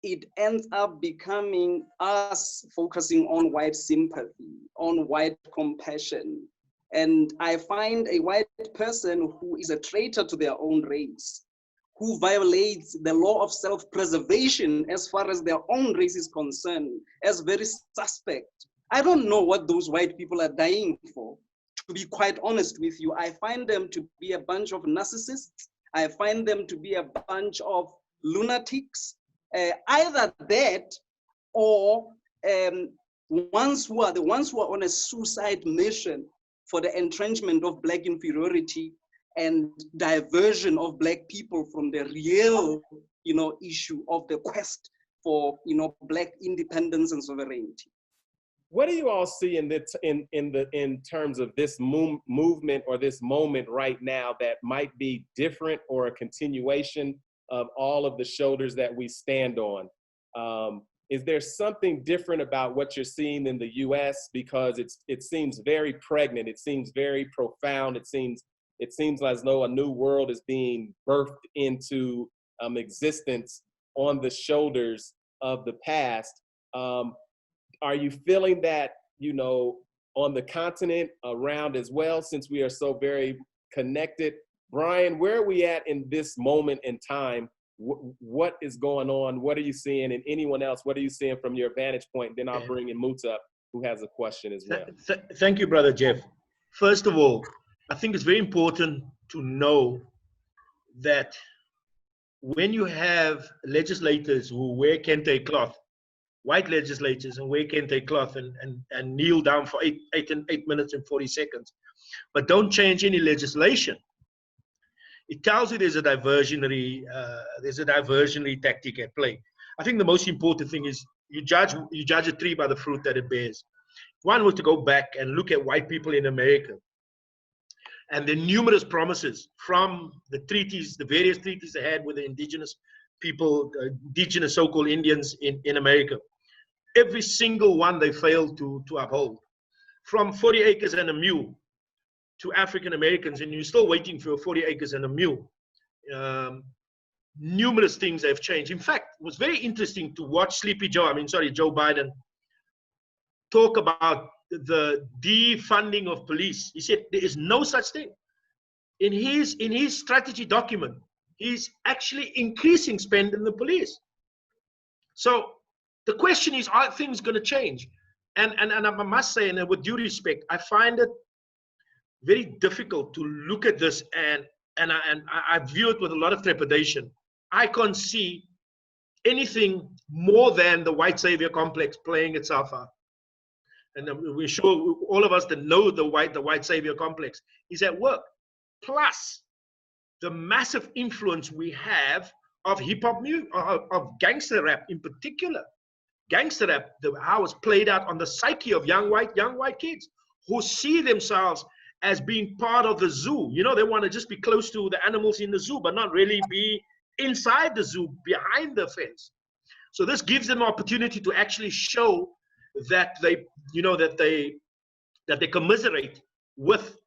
it ends up becoming us focusing on white sympathy, on white compassion. And I find a white person who is a traitor to their own race, who violates the law of self-preservation as far as their own race is concerned, as very suspect. I don't know what those white people are dying for. To be quite honest with you, I find them to be a bunch of narcissists. I find them to be a bunch of lunatics. Either that, or the ones who are on a suicide mission for the entrenchment of Black inferiority and diversion of Black people from the real, you know, issue of the quest for, you know, Black independence and sovereignty. What do you all see in terms of this movement or this moment right now that might be different or a continuation of all of the shoulders that we stand on? Is there something different about what you're seeing in the US? Because it seems very pregnant, it seems very profound, it seems as though a new world is being birthed into existence on the shoulders of the past. Are you feeling that, you know, on the continent around as well, since we are so very connected? Brian, where are we at in this moment in time? What is going on? What are you seeing? And anyone else, what are you seeing from your vantage point? Then I'll bring in Muta, who has a question as well. Thank you, Brother Jeff. First of all, I think it's very important to know that when you have legislators who wear kente cloth, white legislators and wear kente cloth and kneel down for 8 minutes and 40 seconds, but don't change any legislation, it tells you there's a diversionary tactic at play. I think the most important thing is you judge a tree by the fruit that it bears. If one was to go back and look at white people in America and the numerous promises from the treaties, the various treaties they had with the indigenous people, indigenous so-called Indians in America, every single one they failed to uphold. From 40 acres and a mule to African Americans, and you're still waiting for 40 acres and a mule. Numerous things have changed. In fact, it was very interesting to watch Joe Biden talk about the defunding of police. He said there is no such thing. In his strategy document, he's actually increasing spend in the police. So the question is, are things going to change? And I must say, and with due respect, I find it very difficult to look at this, and I view it with a lot of trepidation. I can't see anything more than the white savior complex playing itself out. And we're sure all of us that know the white savior complex is at work. Plus the massive influence we have of hip hop music, of gangster rap in particular. Gangster rap, how it's played out on the psyche of young white kids who see themselves as being part of the zoo. You know, they want to just be close to the animals in the zoo, but not really be inside the zoo, behind the fence. So this gives them an opportunity to actually show that they, you know, that they commiserate with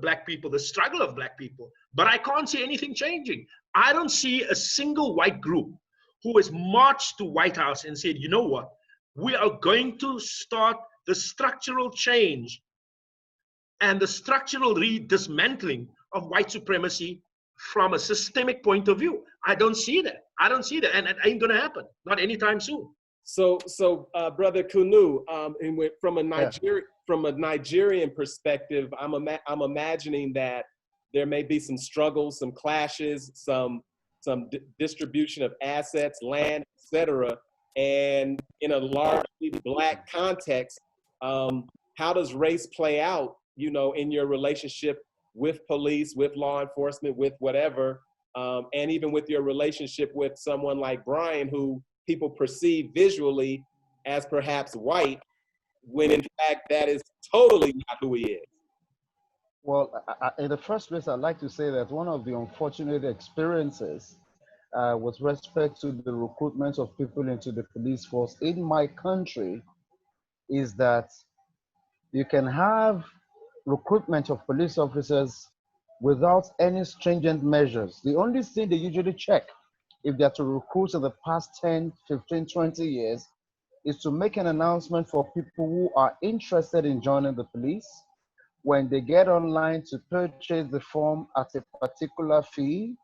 Black people, the struggle of Black people. But I can't see anything changing. I don't see a single white group who has marched to White House and said, you know what, we are going to start the structural change and the structural dismantling of white supremacy from a systemic point of view. I don't see that. And it ain't gonna happen, not anytime soon. So Brother KUNNU, from a Nigerian perspective, I'm imagining that there may be some struggles, some clashes, some distribution of assets, land, etc. And in a largely Black context, how does race play out, you know, in your relationship with police, with law enforcement, with whatever, and even with your relationship with someone like Brian, who people perceive visually as perhaps white, when in fact that is totally not who he is? Well, in the first place, I'd like to say that one of the unfortunate experiences with respect to the recruitment of people into the police force in my country is that you can have recruitment of police officers without any stringent measures. The only thing they usually check if they're to recruit in the past 10, 15, 20 years is to make an announcement for people who are interested in joining the police. When they get online to purchase the form at a particular fee,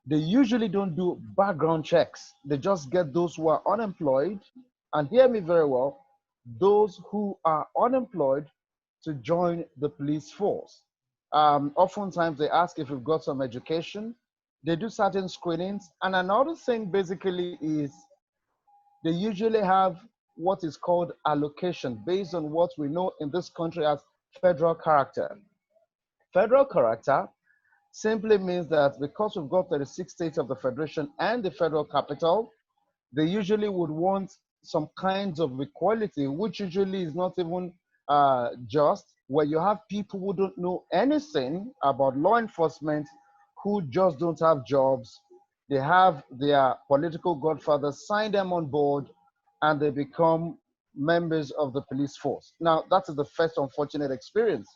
they usually don't do background checks. They just get those who are unemployed, and hear me very well, those who are unemployed to join the police force. Oftentimes they ask if you've got some education. They do certain screenings. And another thing basically is they usually have what is called allocation based on what we know in this country as federal character. Federal character simply means that because we've got 36 states of the Federation and the federal capital, they usually would want some kinds of equality, which usually is not even just, where you have people who don't know anything about law enforcement, who just don't have jobs. They have their political godfathers sign them on board, and they become members of the police force. Now, that is the first unfortunate experience.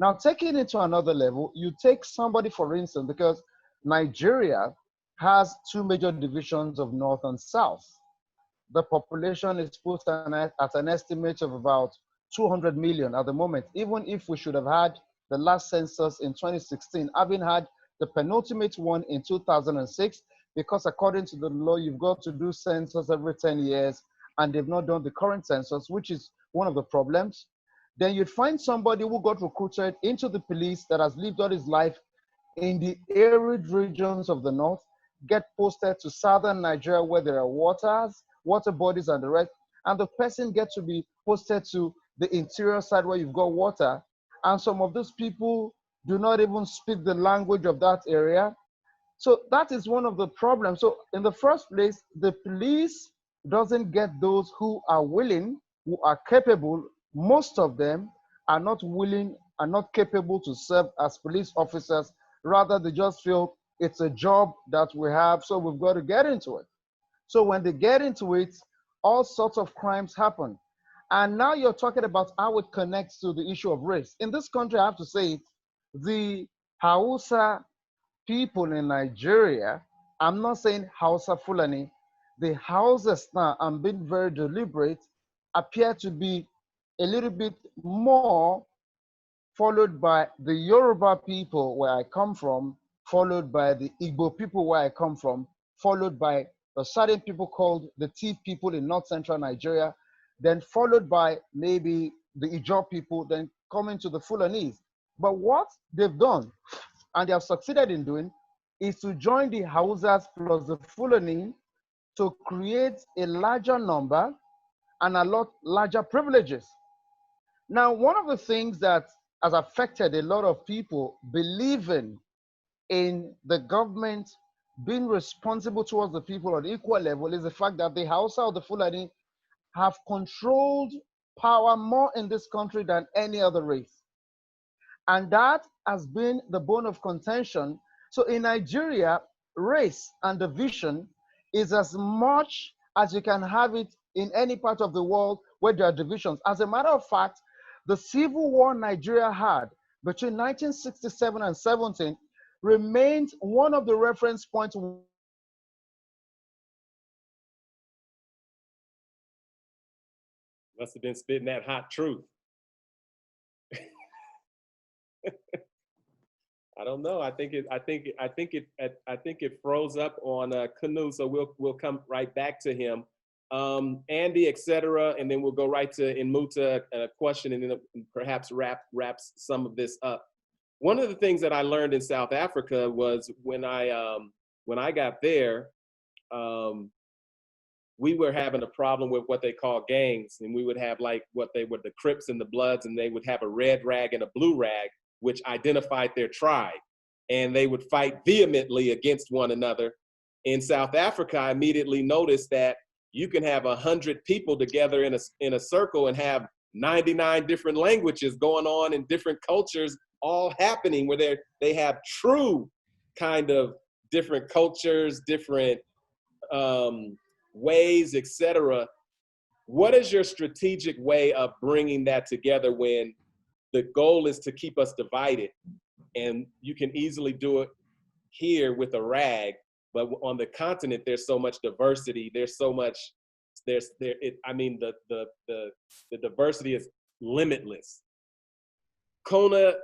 Now, taking it to another level, you take somebody, for instance, because Nigeria has two major divisions of North and South. The population is put at an estimate of about 200 million at the moment, even if we should have had the last census in 2016, having had the penultimate one in 2006, because according to the law, you've got to do census every 10 years, and they've not done the current census, which is one of the problems. Then you'd find somebody who got recruited into the police that has lived all his life in the arid regions of the north, get posted to southern Nigeria where there are water bodies and the rest, and the person gets to be posted to the interior side where you've got water, and some of those people do not even speak the language of that area. So that is one of the problems. So in the first place, the police doesn't get those who are willing, who are capable. Most of them are not willing, are not capable to serve as police officers. Rather, they just feel it's a job that we have, so we've got to get into it. So when they get into it, all sorts of crimes happen. And now you're talking about how it connects to the issue of race. In this country, I have to say it, the Hausa people in Nigeria, I'm not saying Hausa Fulani, the Hausas now, I'm being very deliberate, appear to be a little bit more, followed by the Yoruba people where I come from, followed by the Igbo people where I come from, followed by the certain people called the Tiv people in north central Nigeria, then followed by maybe the Ijaw people, then coming to the Fulanese. But what they've done, and they have succeeded in doing, is to join the Hausas plus the Fulani to create a larger number and a lot larger privileges. Now, one of the things that has affected a lot of people believing in the government being responsible towards the people on equal level is the fact that the Hausa or the Fulani have controlled power more in this country than any other race. And that has been the bone of contention. So in Nigeria, race and division is as much as you can have it in any part of the world where there are divisions. As a matter of fact, the civil war Nigeria had between 1967 and 17 remains one of the reference points. Must have been spitting that hot truth. I don't know. I think it froze up on KUNNU, so we'll come right back to him. Andy, etc., and then we'll go right to Inmuta, a question, and then perhaps wraps some of this up. One of the things that I learned in South Africa was when I got there, we were having a problem with what they call gangs, and we would have like what they were the Crips and the Bloods, and they would have a red rag and a blue rag, which identified their tribe, and they would fight vehemently against one another. In South Africa, I immediately noticed that you can have 100 people together in a circle and have 99 different languages going on in different cultures all happening, where they have true kind of different cultures, different ways, etc. What is your strategic way of bringing that together when the goal is to keep us divided? And you can easily do it here with a rag, but on the continent, there's so much diversity. There's so much, the diversity is limitless. KUNNU,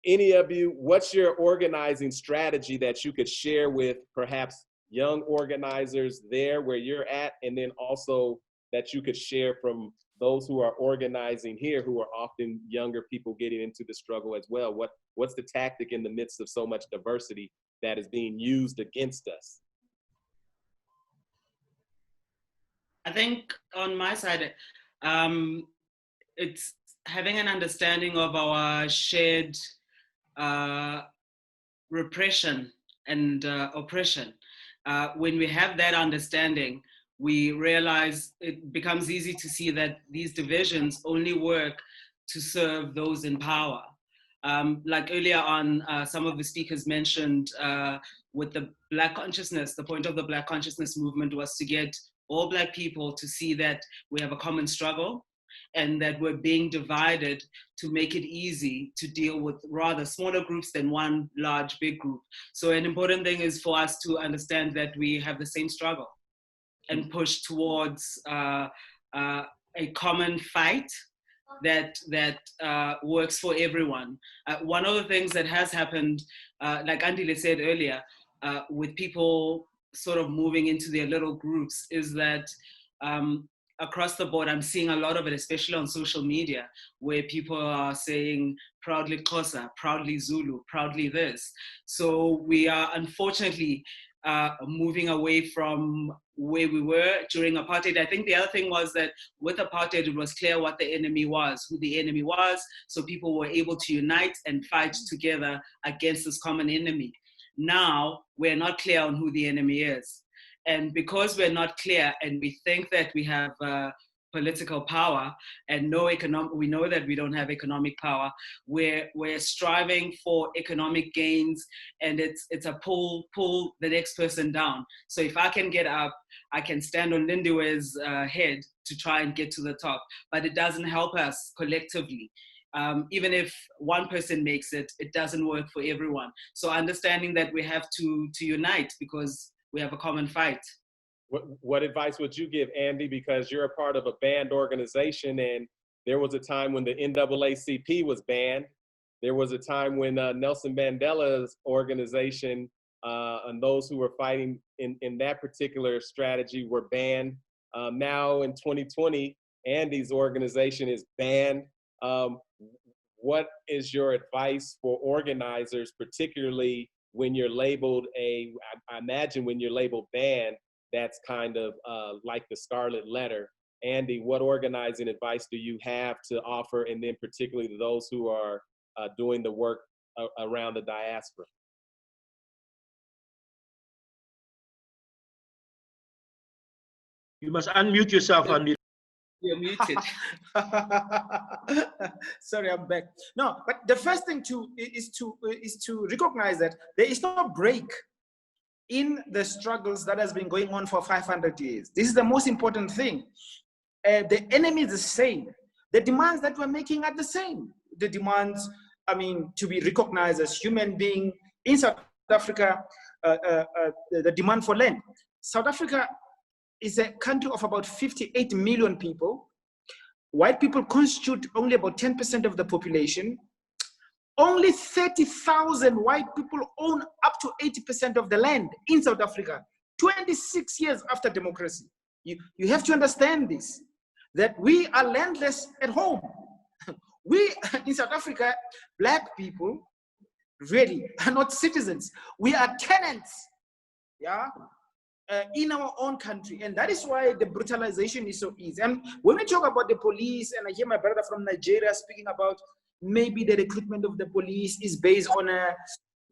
any of you, what's your organizing strategy that you could share with perhaps young organizers there where you're at, and then also that you could share from those who are organizing here, who are often younger people getting into the struggle as well? What's the tactic in the midst of so much diversity that is being used against us? I think on my side, it's having an understanding of our shared repression and oppression. When we have that understanding, we realize it becomes easy to see that these divisions only work to serve those in power. Like earlier on, some of the speakers mentioned with the Black consciousness, the point of the Black consciousness movement was to get all Black people to see that we have a common struggle and that we're being divided to make it easy to deal with rather smaller groups than one large, big group. So an important thing is for us to understand that we have the same struggle and push towards a common fight that works for everyone. One of the things that has happened, like ANDILE said earlier, with people sort of moving into their little groups, is that across the board, I'm seeing a lot of it, especially on social media, where people are saying proudly Xhosa, proudly Zulu, proudly this. So we are unfortunately moving away from where we were during apartheid. I think the other thing was that with apartheid, it was clear what the enemy was, who the enemy was, so people were able to unite and fight together against this common enemy. Now, we're not clear on who the enemy is. And because we're not clear and we think that we have political power and we know that we don't have economic power, we're striving for economic gains, and it's a pull the next person down. So if I can get up, I can stand on Lindiwe's head to try and get to the top, but it doesn't help us collectively. Even if one person makes it, it doesn't work for everyone. So understanding that we have to unite because we have a common fight. What advice would you give, Andy? Because you're a part of a banned organization, and there was a time when the NAACP was banned. There was a time when Nelson Mandela's organization and those who were fighting in that particular strategy were banned. Now in 2020, Andy's organization is banned. What is your advice for organizers, particularly when you're labeled I imagine when you're labeled banned, that's kind of like the scarlet letter. Andy, what organizing advice do you have to offer, and then particularly to those who are doing the work around the diaspora? You must unmute yourself, Andy. You're muted. Sorry, I'm back. No, but the first thing is to recognize that there is no break in the struggles that has been going on for 500 years. This is the most important thing. The enemy is the same. The demands that we're making are the same. The demands, to be recognized as human being in South Africa, the demand for land. South Africa is a country of about 58 million people. White people constitute only about 10% of the population. Only 30,000 white people own up to 80% of the land in South Africa, 26 years after democracy. You have to understand this, that we are landless at home. We, in South Africa, Black people really are not citizens. We are tenants, yeah? in our own country. And that is why the brutalization is so easy. And when we talk about the police, and I hear my brother from Nigeria speaking about maybe the recruitment of the police is based on a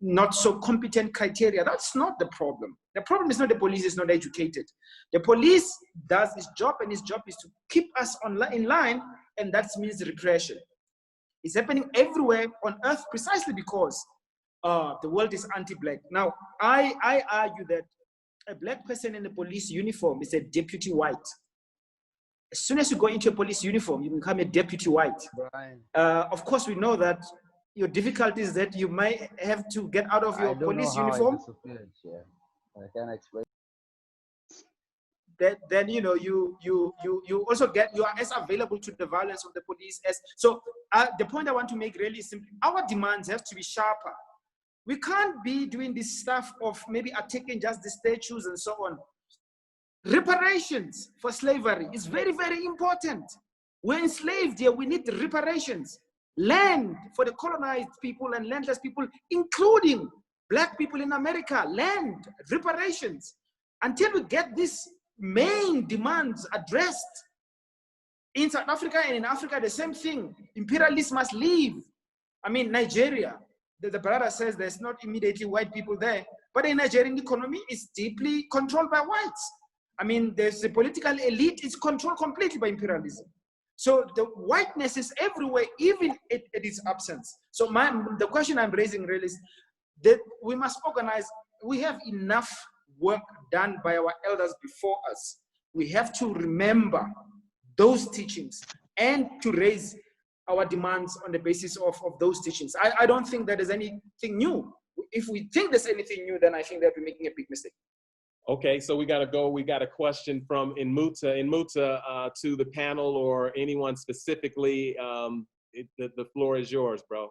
not so competent criteria, that's not the problem. The problem is not the police is not educated. The police does its job, and its job is to keep us in line, and that means repression. It's happening everywhere on earth precisely because the world is anti-black. Now, I argue that a black person in a police uniform is a deputy white. As soon as you go into a police uniform, you become a deputy white. Of course, we know that your difficulty is that you might have to get out of your police uniform. I can't explain. Then you know you also you are as available to the violence of the police as. So the point I want to make really is simply our demands have to be sharper. We can't be doing this stuff of maybe attacking just the statues and so on. Reparations for slavery is very, very important. We're enslaved here, we need reparations. Land for the colonized people and landless people, including black people in America, land, reparations. Until we get these main demands addressed, in South Africa and in Africa, the same thing. Imperialists must leave. I mean, Nigeria, the brother says there's not immediately white people there, but the Nigerian economy is deeply controlled by whites. I mean, there's the political elite is controlled completely by imperialism. So the whiteness is everywhere, even at its absence. So the question I'm raising really is that we must organize. We have enough work done by our elders before us. We have to remember those teachings and to raise our demands on the basis of those teachings. I don't think that there's anything new. If we think there's anything new, then I think that we're making a big mistake. Okay, so we gotta go. We got a question from Inmuta to the panel or anyone specifically. The floor is yours, bro.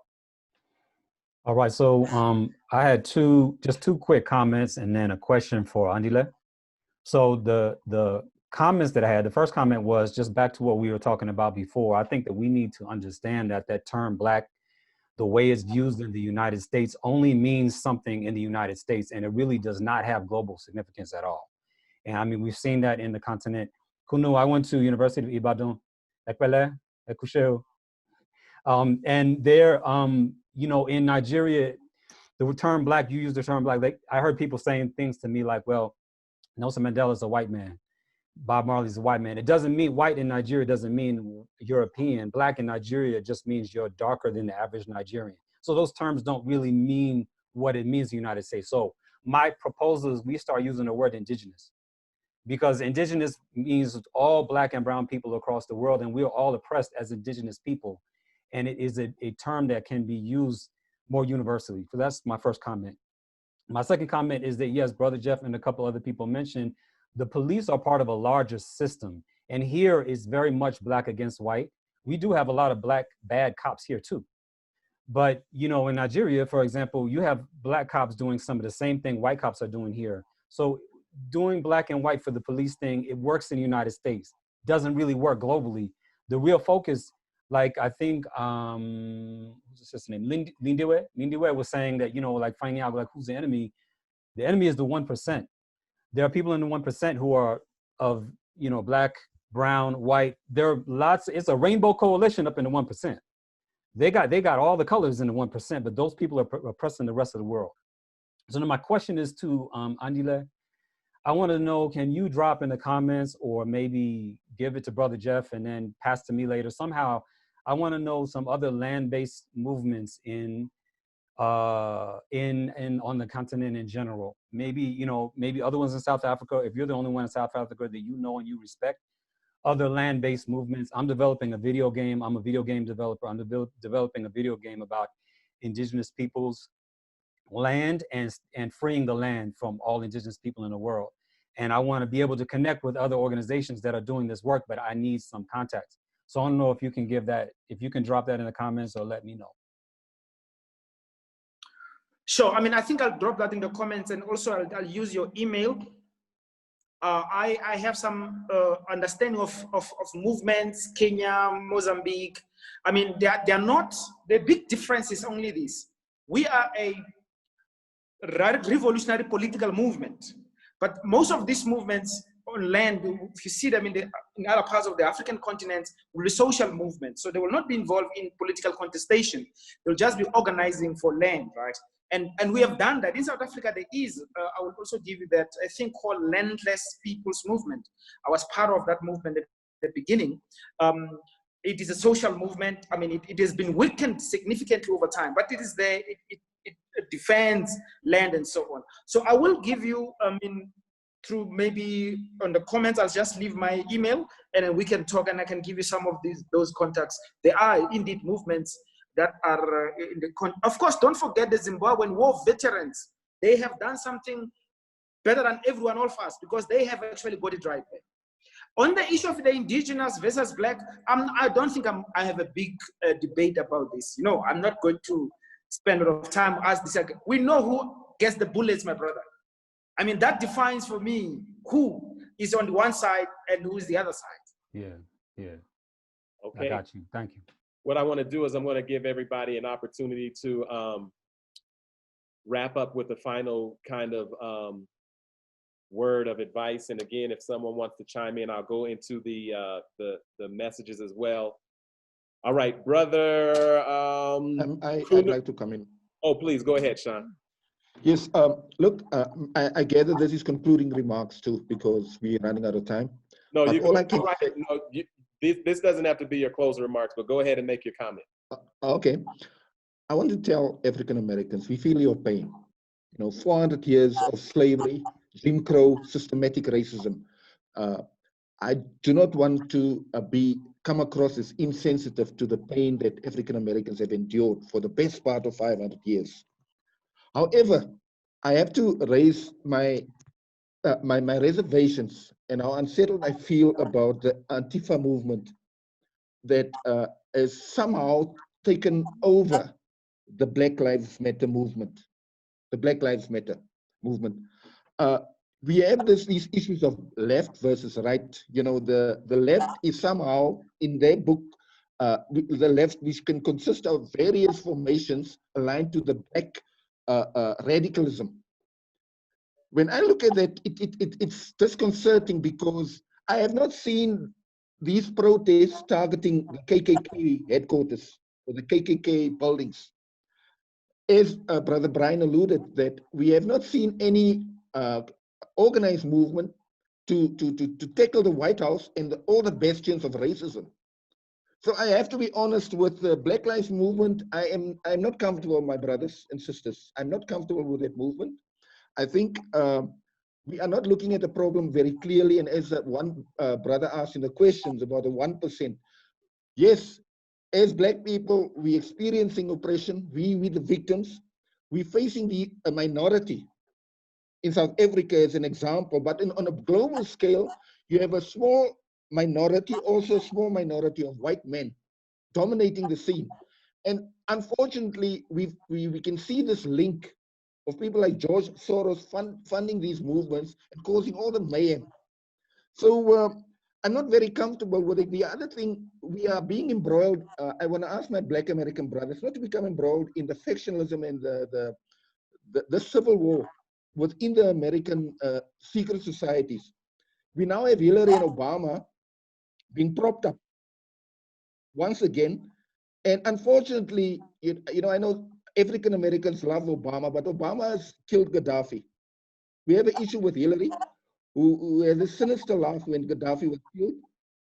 All right, so I had just two quick comments and then a question for ANDILE. So the comments that I had, the first comment was just back to what we were talking about before. I think that we need to understand that term black, the way it's used in the United States, only means something in the United States, and it really does not have global significance at all. And I mean, we've seen that in the continent. KUNNU, I went to University of Ibadan, Ekpele, Ekusheo. And there, you know, in Nigeria, the term black, you use the term black. I heard people saying things to me like, well, Nelson Mandela is a white man. Bob Marley's a white man. It doesn't mean white in Nigeria doesn't mean European. Black in Nigeria just means you're darker than the average Nigerian. So those terms don't really mean what it means in the United States. So my proposal is we start using the word indigenous, because indigenous means all black and brown people across the world, and we're all oppressed as indigenous people. And it is a term that can be used more universally. So that's my first comment. My second comment is that, yes, Brother Jeff and a couple other people mentioned, the police are part of a larger system. And here is very much black against white. We do have a lot of black bad cops here too. But, you know, in Nigeria, for example, you have black cops doing some of the same thing white cops are doing here. So doing black and white for the police thing, it works in the United States. Doesn't really work globally. The real focus, like I think, what's his name? Lindiwe was saying that, you know, like finding out like who's the enemy is the 1%. There are people in the 1% who are of, you know, black, brown, white. There are lots, it's a rainbow coalition up in the 1%. They got all the colors in the 1%, but those people are oppressing the rest of the world. So now my question is to ANDILE. I want to know, can you drop in the comments or maybe give it to Brother Jeff and then pass to me later? Somehow, I want to know some other land-based movements on the continent in general. Maybe, you know, maybe other ones in South Africa. If you're the only one in South Africa that you know and you respect, other land-based movements. I'm developing a video game. I'm a video game developer. I'm developing a video game about indigenous peoples' land and freeing the land from all indigenous people in the world. And I want to be able to connect with other organizations that are doing this work, but I need some contacts. So I don't know if you can give that, if you can drop that in the comments or let me know. Sure. I mean, I think I'll drop that in the comments, and also I'll use your email. I have some understanding of movements, Kenya, Mozambique. I mean, they are not, the big difference is only this. We are a revolutionary political movement. But most of these movements on land, if you see them in other parts of the African continent, will be social movements. So they will not be involved in political contestation. They'll just be organizing for land, right? And we have done that. In South Africa, there is, I will also give you that, a thing called Landless People's Movement. I was part of that movement at the beginning. It is a social movement. I mean, it has been weakened significantly over time, but it is there. It defends land and so on. So I will give you, through maybe on the comments, I'll just leave my email and then we can talk and I can give you some of those contacts. There are indeed movements that are of course, don't forget the Zimbabwean war veterans. They have done something better than everyone of us because they have actually got it right there. On the issue of the indigenous versus black, I don't think I have a big debate about this. You know, I'm not going to spend a lot of time as this. We know who gets the bullets, my brother. I mean, that defines for me who is on the one side and who is the other side. Yeah, yeah. Okay. I got you. Thank you. What I want to do is I'm going to give everybody an opportunity to wrap up with a final kind of word of advice. And again, if someone wants to chime in, I'll go into the messages as well. All right, brother. I'd like to come in. Oh, please go ahead, Sean. Yes, look, I gather this is concluding remarks too, because we're running out of time. No, but you all can, I can say, this doesn't have to be your closing remarks, but go ahead and make your comment. Okay. I want to tell African Americans, we feel your pain. You know, 400 years of slavery, Jim Crow, systematic racism. I do not want to come across as insensitive to the pain that African Americans have endured for the best part of 500 years. However, I have to raise my reservations and how unsettled I feel about the Antifa movement that has somehow taken over the Black Lives Matter movement. The Black Lives Matter movement. We have these issues of left versus right. You know, the left is somehow in their book, the left, which can consist of various formations aligned to the black radicalism. When I look at that, it's disconcerting because I have not seen these protests targeting the KKK headquarters or the KKK buildings. As Brother Brian alluded, that we have not seen any organized movement to tackle the White House and all the bastions of racism. So I have to be honest with the Black Lives Movement. I'm not comfortable, my brothers and sisters. I'm not comfortable with that movement. I think we are not looking at the problem very clearly. And as one brother asked in the questions about the 1%, yes, as Black people, we're experiencing oppression. We the victims. We're facing a minority in South Africa as an example, but on a global scale, you have a small minority, also a small minority of white men dominating the scene. And unfortunately, we can see this link of people like George Soros funding these movements and causing all the mayhem. So I'm not very comfortable with it. The other thing, we are being embroiled. I want to ask my Black American brothers not to become embroiled in the factionalism and the civil war within the American secret societies. We now have Hillary and Obama being propped up once again. And unfortunately, you know, I know African Americans love Obama, but Obama has killed Gaddafi. We have an issue with Hillary, who has a sinister laugh when Gaddafi was killed.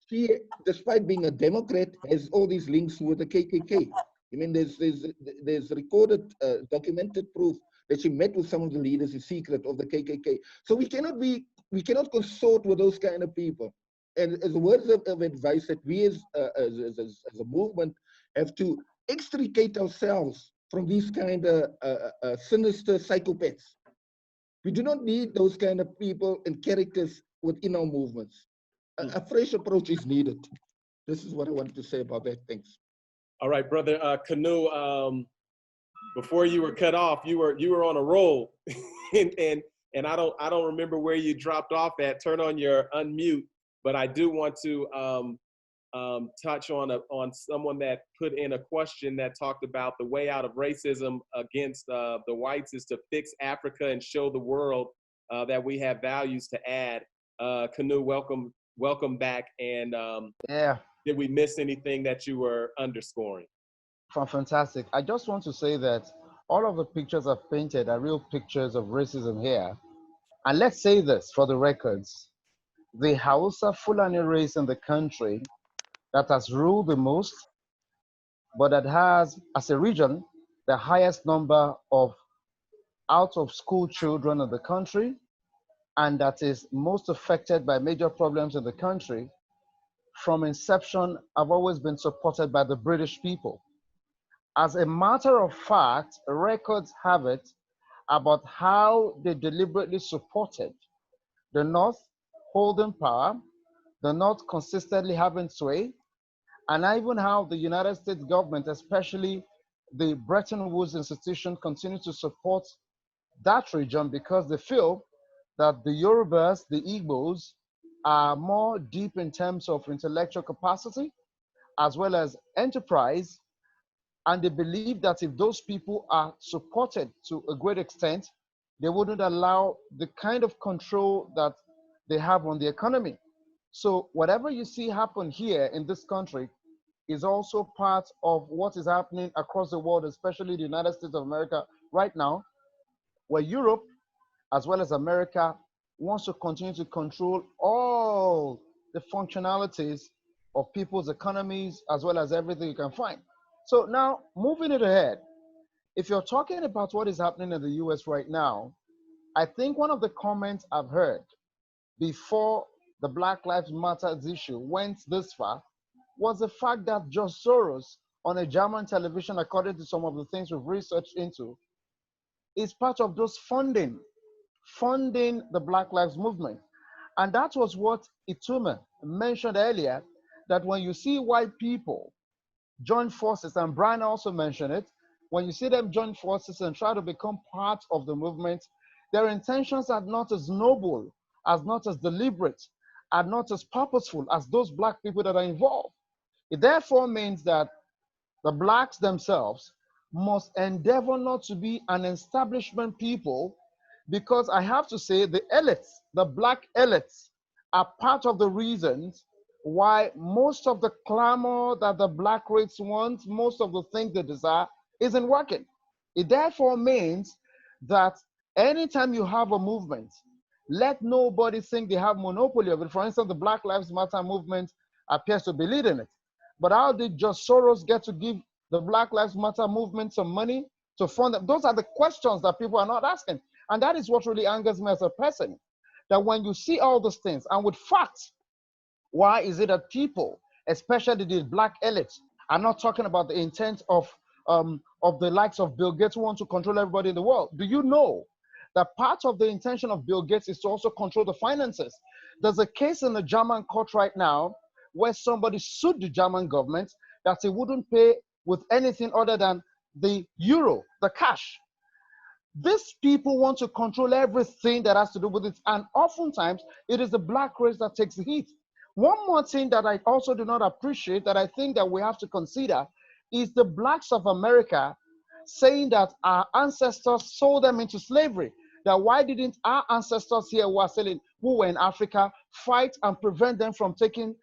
She, despite being a Democrat, has all these links with the KKK. I mean, there's recorded, documented proof that she met with some of the leaders in secret of the KKK. So we cannot consort with those kind of people. And as words of advice that we as a movement have to extricate ourselves from these kind of sinister psychopaths. We do not need those kind of people and characters within our movements. A fresh approach is needed. This is what I wanted to say about that. Thanks. All right, brother KUNNU. Before you were cut off, you were on a roll, and I don't remember where you dropped off at. Turn on your unmute, but I do want to touch on someone that put in a question that talked about the way out of racism against the whites is to fix Africa and show the world that we have values to add. KUNNU, welcome back. And yeah, did we miss anything that you were underscoring? fantastic. I just want to say that all of the pictures I've painted are real pictures of racism here. And let's say this for the records. The Hausa Fulani race in the country that has ruled the most, but that has, as a region, the highest number of out-of-school children in the country, and that is most affected by major problems in the country, from inception, have always been supported by the British people. As a matter of fact, records have it about how they deliberately supported the North holding power, the North consistently having sway, and even how the United States government, especially the Bretton Woods institution, continue to support that region because they feel that the Yorubas, the Igbos, are more deep in terms of intellectual capacity as well as enterprise. And they believe that if those people are supported to a great extent, they wouldn't allow the kind of control that they have on the economy. So whatever you see happen here in this country is also part of what is happening across the world, especially the United States of America right now, where Europe, as well as America, wants to continue to control all the functionalities of people's economies, as well as everything you can find. So now, moving it ahead, if you're talking about what is happening in the US right now, I think one of the comments I've heard before the Black Lives Matter issue went this far was the fact that George Soros on a German television, according to some of the things we've researched into, is part of those funding the Black Lives Movement. And that was what Ituma mentioned earlier, that when you see white people join forces, and Brian also mentioned it, when you see them join forces and try to become part of the movement, their intentions are not as noble, are not as deliberate, are not as purposeful as those Black people that are involved. It therefore means that the Blacks themselves must endeavor not to be an establishment people, because I have to say the elites, the Black elites, are part of the reasons why most of the clamor that the Black race want, most of the things they desire, isn't working. It therefore means that anytime you have a movement, let nobody think they have monopoly of it. For instance, the Black Lives Matter movement appears to be leading it. But how did George Soros get to give the Black Lives Matter movement some money to fund them? Those are the questions that people are not asking. And that is what really angers me as a person, that when you see all those things, and with facts, why is it that people, especially the Black elites, are not talking about the intent of the likes of Bill Gates, who want to control everybody in the world? Do you know that part of the intention of Bill Gates is to also control the finances? There's a case in the German court right now where somebody sued the German government that he wouldn't pay with anything other than the euro, the cash. These people want to control everything that has to do with it, and oftentimes it is the Black race that takes the heat. One more thing that I also do not appreciate, that I think that we have to consider, is the Blacks of America saying that our ancestors sold them into slavery. That why didn't our ancestors here who were in Africa, fight and prevent them from taking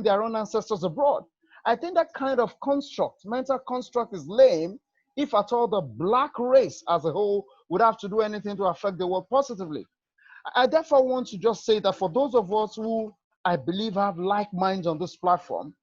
their own ancestors abroad? I think that kind of construct, mental construct, is lame if at all the Black race as a whole would have to do anything to affect the world positively. I therefore want to just say that for those of us who I believe have like minds on this platform,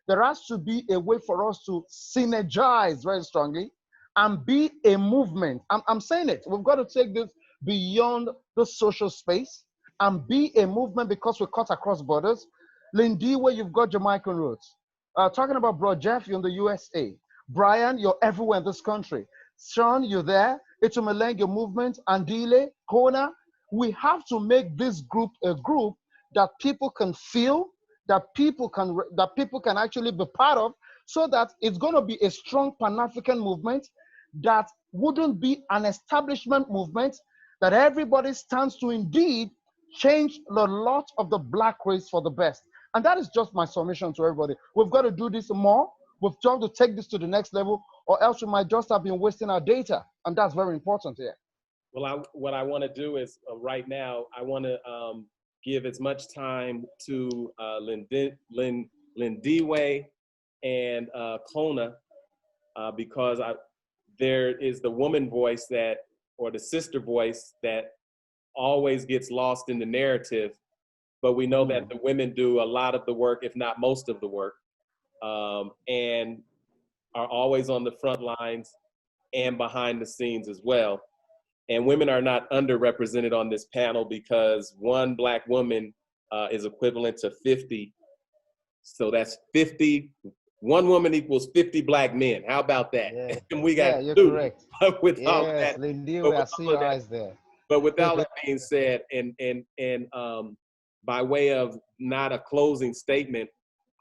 there has to be a way for us to synergize very strongly and be a movement. I'm saying it. We've got to take this beyond the social space and be a movement, because we cut across borders. Lindiwe, you've got Jamaican roots. Talking about Bro Jeff, you're in the USA. Brian, you're everywhere in this country. Sean, you're there. Itumeleng, your movement. ANDILE, KUNNU. We have to make this group a group that people can feel, that people can actually be part of, so that it's going to be a strong Pan-African movement that wouldn't be an establishment movement, that everybody stands to indeed change the lot of the Black race for the best. And that is just my submission to everybody. We've got to do this more. We've got to take this to the next level, or else we might just have been wasting our data. And that's very important here. Well, what I want to do is right now, I want to give as much time to Lindiwe and KUNNU because there is the woman voice that, or the sister voice that always gets lost in the narrative, but we know that the women do a lot of the work, if not most of the work, and are always on the front lines and behind the scenes as well. And women are not underrepresented on this panel because one Black woman is equivalent to 50. So that's 50. One woman equals 50 Black men. How about that? Yeah, And we got you're two. correct. with all Yes, that, Lindiwe, I see your eyes there. but with all that being said, and by way of not a closing statement,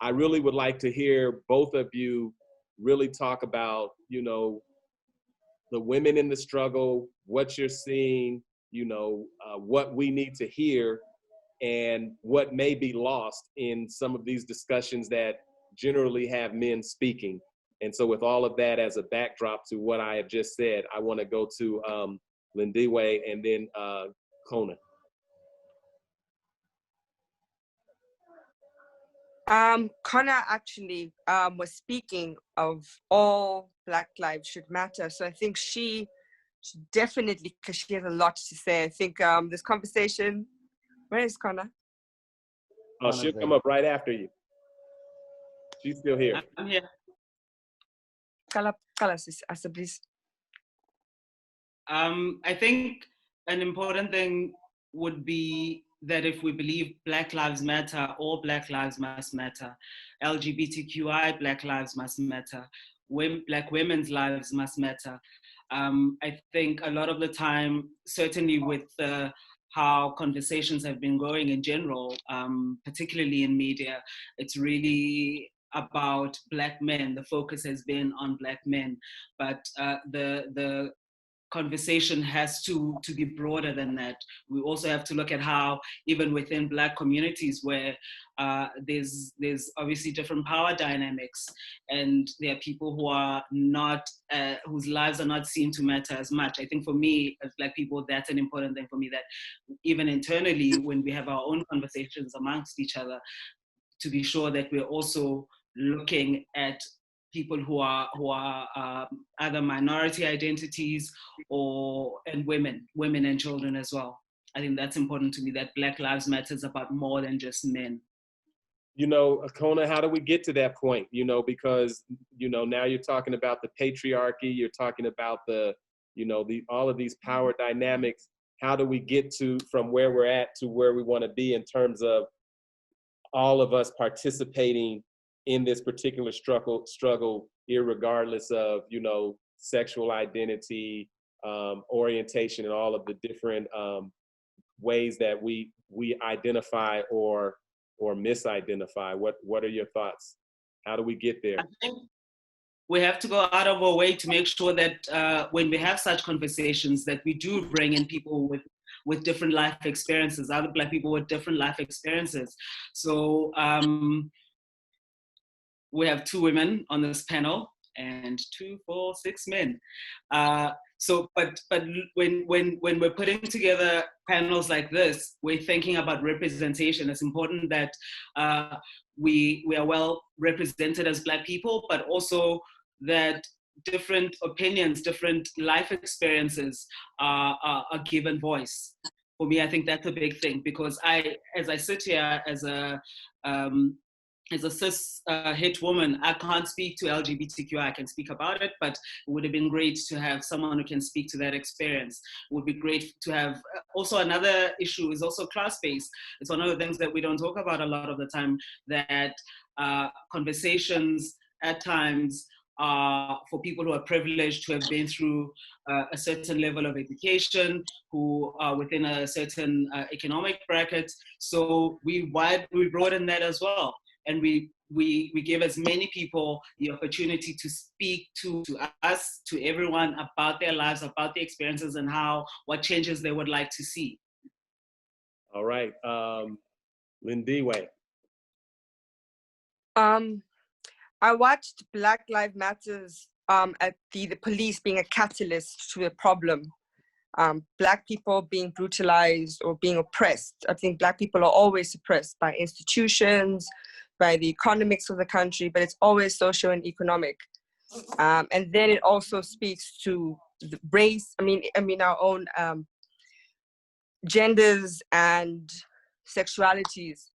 I really would like to hear both of you really talk about, you know, the women in the struggle, what you're seeing, you know, what we need to hear, and what may be lost in some of these discussions that generally have men speaking. And so with all of that as a backdrop to what I have just said, I want to go to Lindiwe and then KUNNU. KUNNU actually was speaking of all Black lives should matter. So I think she definitely, because she has a lot to say. I think this conversation, where is KUNNU? Oh, she'll come up right after you. She's still here. I'm here. Please. I think an important thing would be that if we believe Black Lives Matter, all Black lives must matter. LGBTQI, Black lives must matter. Black women's lives must matter. I think a lot of the time, certainly with how conversations have been going in general, particularly in media, it's really about Black men. The focus has been on Black men, but the conversation has to be broader than that. We also have to look at how even within Black communities where there's obviously different power dynamics, and there are people who are not, whose lives are not seen to matter as much. I think for me, as Black people, that's an important thing for me, that even internally, when we have our own conversations amongst each other, to be sure that we're also looking at people who are either minority identities and women and children as well. I think that's important to me, that Black Lives Matter is about more than just men. You know, KUNNU, how do we get to that point? You know, because, you know, now you're talking about the patriarchy, you're talking about the, you know, all of these power dynamics. How do we get from where we're at to where we want to be in terms of all of us participating in this particular struggle, irregardless of, you know, sexual identity, orientation, and all of the different ways that we identify or misidentify? What are your thoughts? How do we get there? I think we have to go out of our way to make sure that when we have such conversations, that we do bring in people with different life experiences, other Black people with different life experiences. So we have 2 women on this panel and 2, 4, 6 men. So, but when we're putting together panels like this, we're thinking about representation. It's important that we are well represented as Black people, but also that different opinions, different life experiences are given voice. For me, I think that's a big thing, because as I sit here as a cis het woman, I can't speak to LGBTQI. I can speak about it, but it would have been great to have someone who can speak to that experience. It would be great to have, also another issue is also class-based. It's one of the things that we don't talk about a lot of the time, that conversations at times for people who are privileged, who have been through a certain level of education, who are within a certain economic bracket. So we broaden that as well. And we give as many people the opportunity to speak to us, to everyone, about their lives, about the experiences, and what changes they would like to see. All right, Lindiwe. I watched Black Lives Matters at the police being a catalyst to a problem. Black people being brutalized or being oppressed. I think Black people are always suppressed by institutions, by the economics of the country, but it's always social and economic. And then it also speaks to the race. I mean our own genders and sexualities.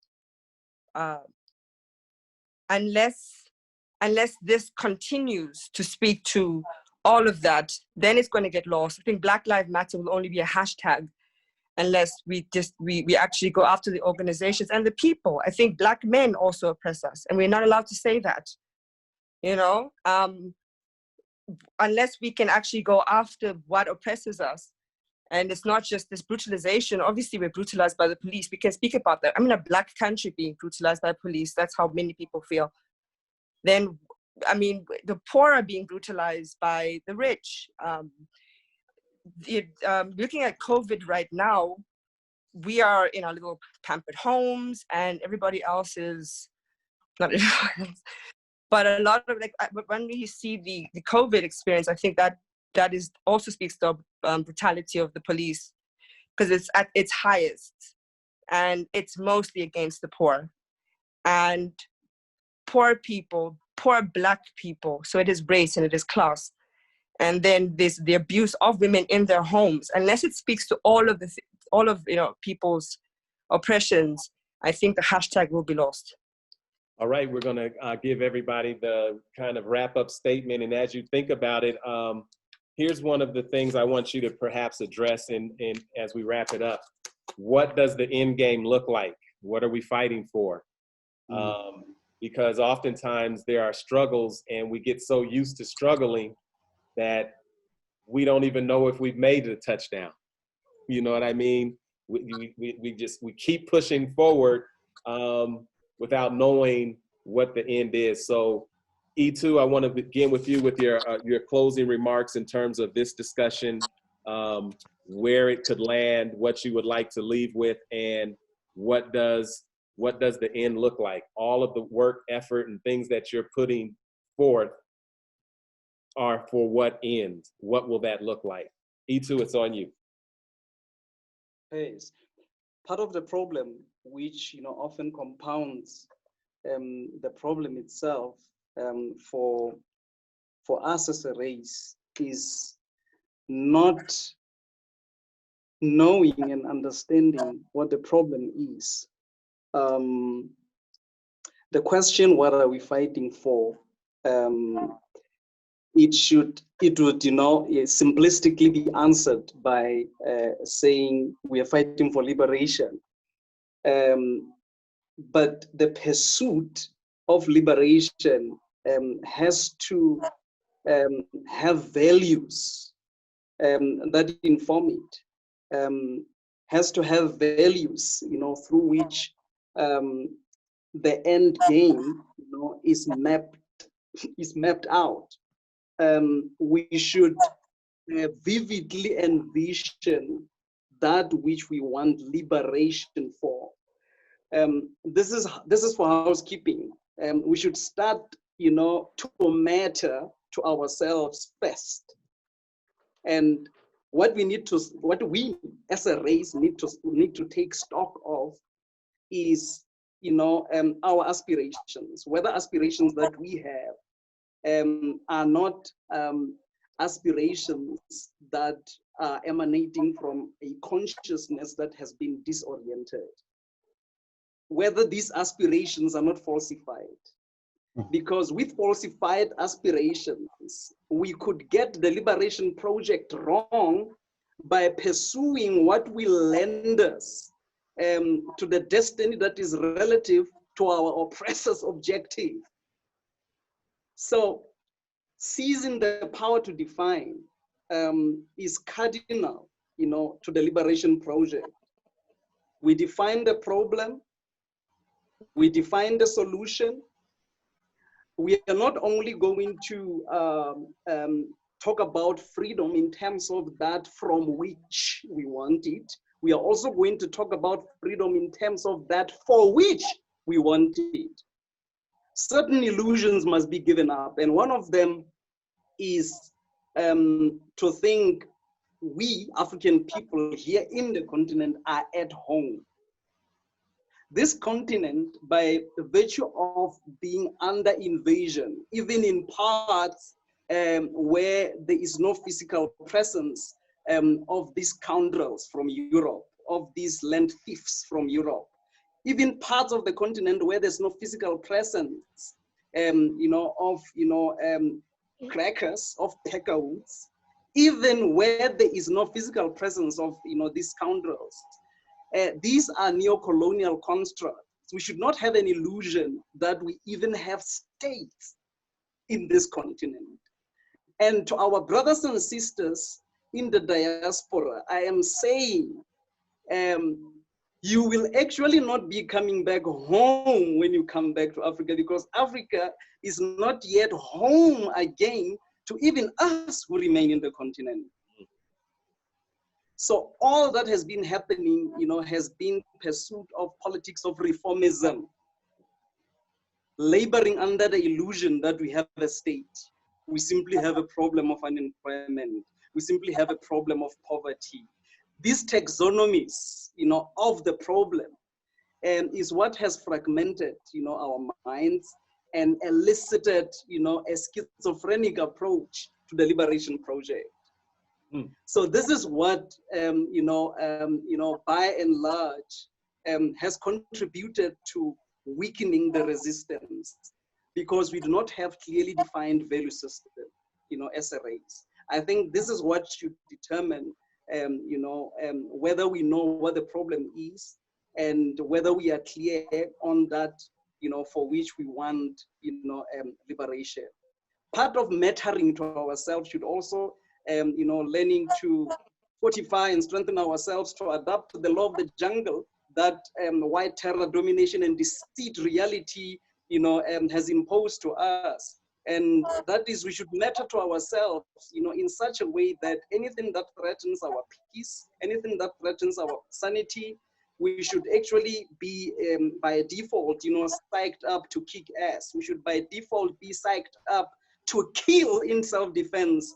Unless this continues to speak to all of that, then it's going to get lost. I think Black Lives Matter will only be a hashtag unless we actually go after the organizations and the people. I think Black men also oppress us, and we're not allowed to say that, unless we can actually go after what oppresses us. And it's not just this brutalization. Obviously, we're brutalized by the police. We can speak about that. I'm in a Black country being brutalized by police. That's how many people feel. Then, the poor are being brutalized by the rich. Looking at COVID right now, we are in our little pampered homes, and everybody else is not everybody else, but a lot of when we see the COVID experience, I think that is also speaks to brutality of the police, because it's at its highest, and it's mostly against the poor and poor people, poor Black people. So it is race and it is class. And then there's the abuse of women in their homes. Unless it speaks to all of people's oppressions, I think the hashtag will be lost. All right, we're going to give everybody the kind of wrap-up statement. And as you think about it, here's one of the things I want you to perhaps address as we wrap it up. What does the end game look like? What are we fighting for? Because oftentimes there are struggles, and we get so used to struggling that we don't even know if we've made a touchdown. You know what I mean? We keep pushing forward without knowing what the end is. So E2, I want to begin with you with your closing remarks in terms of this discussion, where it could land, what you would like to leave with, and what does the end look like? All of the work, effort, and things that you're putting forth are for what end? What will that look like? E2, it's on you. Yes. Part of the problem, which often compounds the problem itself for us as a race, is not knowing and understanding what the problem is. The question, what are we fighting for? It would simplistically be answered by saying we are fighting for liberation. But the pursuit of liberation has to have values that inform it. Has to have values, through which the end game, is mapped out. We should vividly envision that which we want liberation for. This is for housekeeping. We should start, to matter to ourselves first. And what we as a race need to take stock of is, our aspirations, whether aspirations that we have are not aspirations that are emanating from a consciousness that has been disoriented. Whether these aspirations are not falsified. Because with falsified aspirations, we could get the liberation project wrong by pursuing what will lend us to the destiny that is relative to our oppressor's objective. So seizing the power to define is cardinal, to the liberation project. We define the problem, we define the solution. We are not only going to talk about freedom in terms of that from which we want it. We are also going to talk about freedom in terms of that for which we want it. Certain illusions must be given up. And one of them is to think we African people here in the continent are at home. This continent, by virtue of being under invasion, even in parts where there is no physical presence of these scoundrels from Europe, of these land thieves from Europe, even parts of the continent where there's no physical presence, of crackers, of peckerwoods, even where there is no physical presence of these scoundrels. These are neo-colonial constructs. We should not have an illusion that we even have states in this continent. And to our brothers and sisters in the diaspora, I am saying, you will actually not be coming back home when you come back to Africa, because Africa is not yet home again to even us who remain in the continent. So all that has been happening, has been pursuit of politics of reformism, laboring under the illusion that we have a state. We simply have a problem of unemployment. We simply have a problem of poverty. These taxonomies, of the problem, is what has fragmented, our minds and elicited, a schizophrenic approach to the liberation project. So this is what, by and large, has contributed to weakening the resistance, because we do not have clearly defined value system, as a race. I think this is what should determine, whether we know what the problem is and whether we are clear on that, for which we want, liberation. Part of mattering to ourselves should also, learning to fortify and strengthen ourselves to adapt to the law of the jungle that white terror, domination, and deceit reality, has imposed to us. And that is, we should matter to ourselves, in such a way that anything that threatens our peace, anything that threatens our sanity, we should actually be, by default, psyched up to kick ass. We should by default be psyched up to kill in self-defense,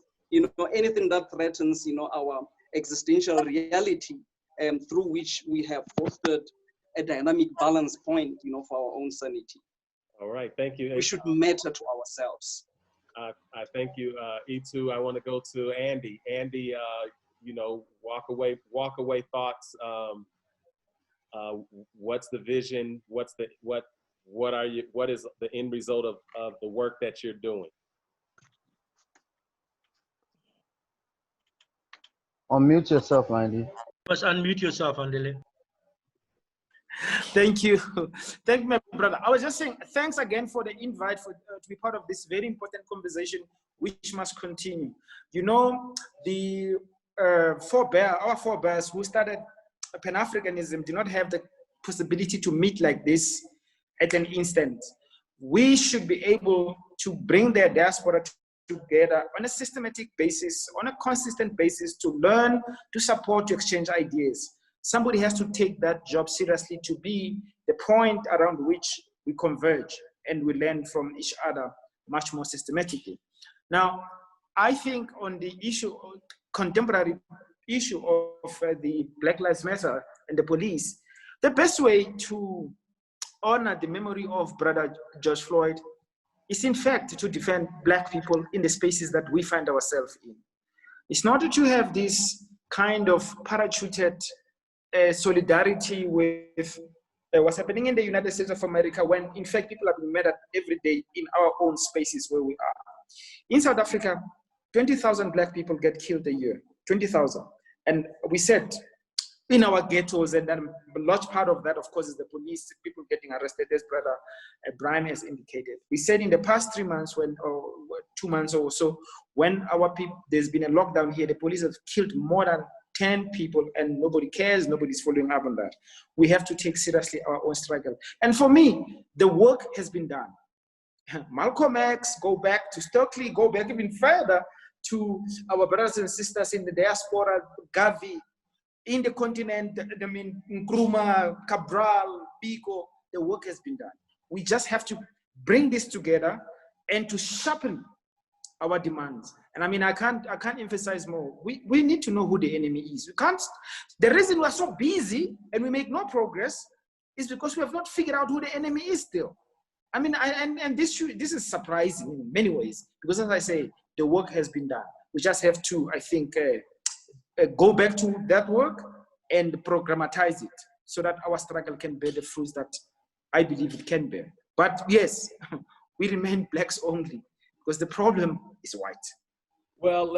anything that threatens, our existential reality, through which we have fostered a dynamic balance point, for our own sanity. All right, thank you. We should matter to ourselves. I thank you, E2. I want to go to Andy. Andy, walk away thoughts. What's the vision? What is the end result of the work that you're doing? Unmute yourself, Andy. Must unmute yourself, ANDILE. Thank you. Thank you, my brother. I was just saying, thanks again for the invite to be part of this very important conversation, which must continue. The our forebears who started Pan-Africanism did not have the possibility to meet like this at an instant. We should be able to bring their diaspora together on a systematic basis, on a consistent basis, to learn, to support, to exchange ideas. Somebody has to take that job seriously to be the point around which we converge and we learn from each other much more systematically. Now, I think on the issue, contemporary issue of the Black Lives Matter and the police, the best way to honor the memory of Brother George Floyd is in fact to defend Black people in the spaces that we find ourselves in. It's not to have this kind of parachuted solidarity with what's happening in the United States of America, when in fact people are being murdered every day in our own spaces where we are. In South Africa, 20,000 Black people get killed a year, 20,000. And we said in our ghettos, and then a large part of that, of course, is the police, people getting arrested, as Brother Brian has indicated. We said in the past 3 months, or 2 months or so, when our people, there's been a lockdown here, the police have killed more than 10 people and nobody cares, nobody's following up on that. We have to take seriously our own struggle. And for me, the work has been done. Malcolm X, go back to Stokely, go back even further to our brothers and sisters in the diaspora, Gavi, in the continent, Nkrumah, Cabral, BIKO, the work has been done. We just have to bring this together and to sharpen our demands. And I mean, I can't emphasize more. We need to know who the enemy is. We can't, the reason we're so busy and we make no progress is because we have not figured out who the enemy is still. I mean, this is surprising in many ways, because as I say, the work has been done. We just have to, I think, go back to that work and programatize it so that our struggle can bear the fruits that I believe it can bear. But yes, we remain blacks only because the problem is white. Well,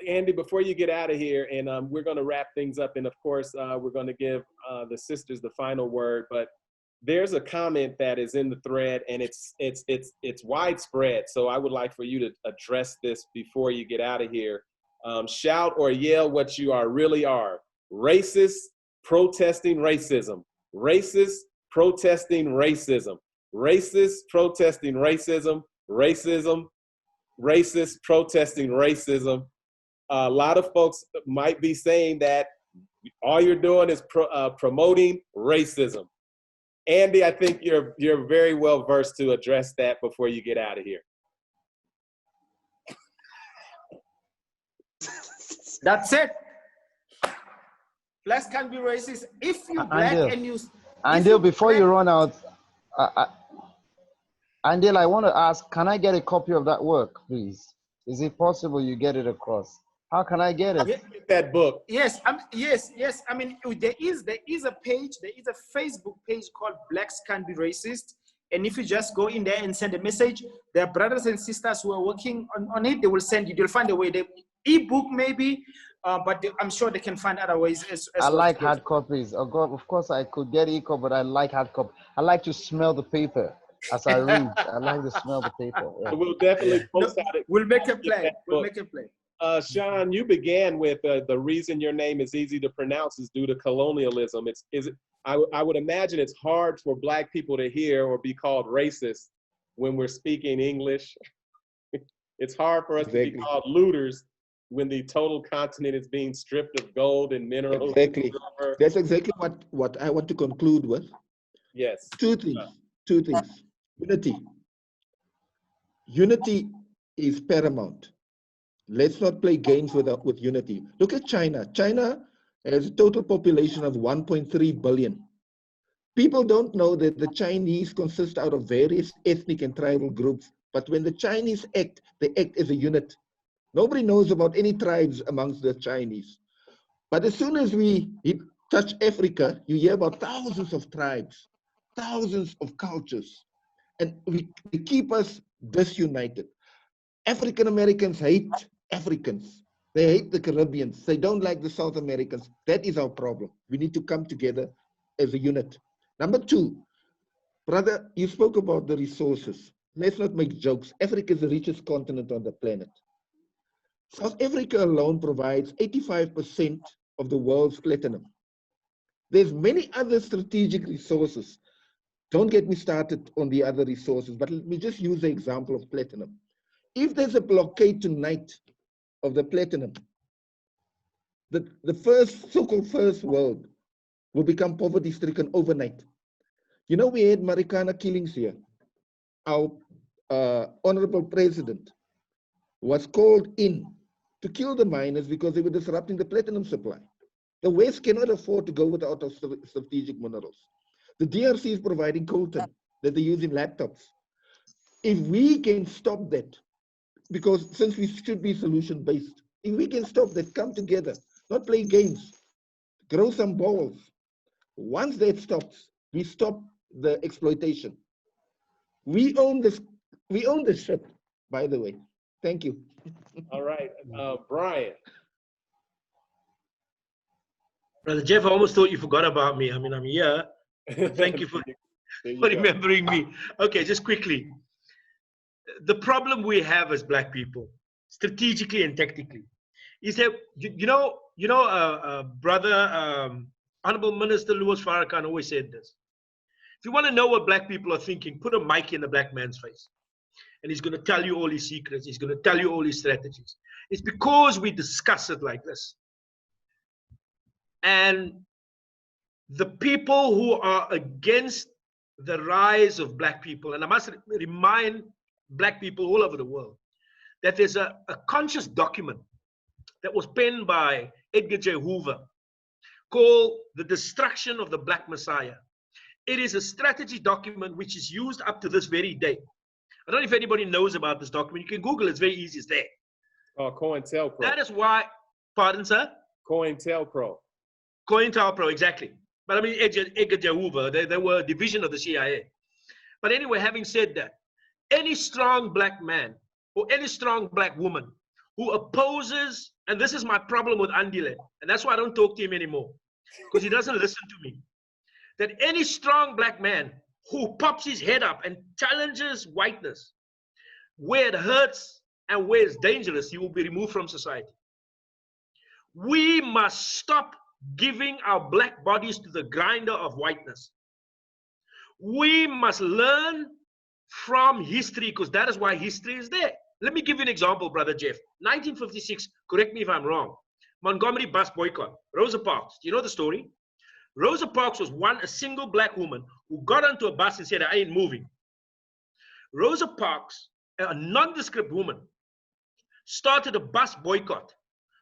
Andy, before you get out of here, and we're going to wrap things up, and of course, we're going to give the sisters the final word, but there's a comment that is in the thread, and it's widespread. So I would like for you to address this before you get out of here. Shout or yell what you really are. Racist, protesting racism. Racist, protesting racism. Racist, protesting racism. Racism, racist, protesting racism. A lot of folks might be saying that all you're doing is promoting racism. Andy, I think you're very well versed to address that before you get out of here. That's it. Blacks can be racist. If you black and you... Andil, before you run out, Andil, I want to ask, can I get a copy of that work, please? Is it possible you get it across? How can I get it? Get that book. Yes, yes. I mean, there is a page, there is a Facebook page called Blacks Can Be Racist. And if you just go in there and send a message, there are brothers and sisters who are working on it. They will send you, they'll find a way. The ebook maybe, but I'm sure they can find other ways. I like hard copies. Oh God, of course I could get e-copy, but I like hard copy. I like to smell the paper as I read. I like to smell the paper. Yeah. We'll definitely post out it. We'll make a play. We'll make a play. Sean, you began with the reason your name is easy to pronounce is due to colonialism. I would imagine it's hard for Black people to hear or be called racist when we're speaking English. It's hard for us to be called looters when the total continent is being stripped of gold and minerals. Exactly. That's exactly what I want to conclude with. Yes. Two things. Unity. Unity is paramount. Let's not play games with unity. Look at China. China has a total population of 1.3 billion. People don't know that the Chinese consist out of various ethnic and tribal groups, but when the Chinese act, they act as a unit. Nobody knows about any tribes amongst the Chinese. But as soon as we touch Africa, you hear about thousands of tribes, thousands of cultures, and they keep us disunited. African Americans hate Africans. They hate the Caribbeans. They don't like the South Americans. That is our problem. We need to come together as a unit. Number two, brother, you spoke about the resources. Let's not make jokes. Africa is the richest continent on the planet. South Africa alone provides 85% of the world's platinum. There's many other strategic resources. Don't get me started on the other resources, but let me just use the example of platinum. If there's a blockade tonight of the platinum, the so-called first world will become poverty-stricken overnight. You know, we had Marikana killings here. Our honorable president was called in to kill the miners because they were disrupting the platinum supply. The West cannot afford to go without our strategic minerals. The DRC is providing coltan that they use in laptops. If we can stop that, because since we should be solution-based, if we can stop that, come together, not play games, grow some balls. Once that stops, we stop the exploitation. We own the ship, by the way. Thank you. All right, Brian. Brother Jeff, I almost thought you forgot about me. I mean, I'm here. Thank you for remembering me. Okay, just quickly. The problem we have as Black people, strategically and tactically, is that, brother, Honorable Minister Louis Farrakhan always said this. If you want to know what Black people are thinking, put a mic in the Black man's face. And he's going to tell you all his secrets. He's going to tell you all his strategies. It's because we discuss it like this. And the people who are against the rise of Black people, and I must remind Black people all over the world, that there's a conscious document that was penned by Edgar J. Hoover called The Destruction of the Black Messiah. It is a strategy document which is used up to this very day. I don't know if anybody knows about this document. You can Google it. It's very easy. It's there. COINTELPRO. That is why, pardon, sir? COINTELPRO. COINTELPRO, exactly. But I mean, Edgar J. Hoover, they were a division of the CIA. But anyway, having said that, any strong black man or any strong black woman who opposes, and this is my problem with ANDILE, and that's why I don't talk to him anymore, because he doesn't listen to me, that any strong black man who pops his head up and challenges whiteness, where it hurts and where it's dangerous, he will be removed from society. We must stop giving our black bodies to the grinder of whiteness. We must learn from history, because that is why history is there. Let me give you an example, Brother Jeff. 1956, correct me if I'm wrong, Montgomery bus boycott, Rosa Parks. Do you know the story? Rosa Parks was a single black woman who got onto a bus and said, I ain't moving. Rosa Parks, a nondescript woman, started a bus boycott,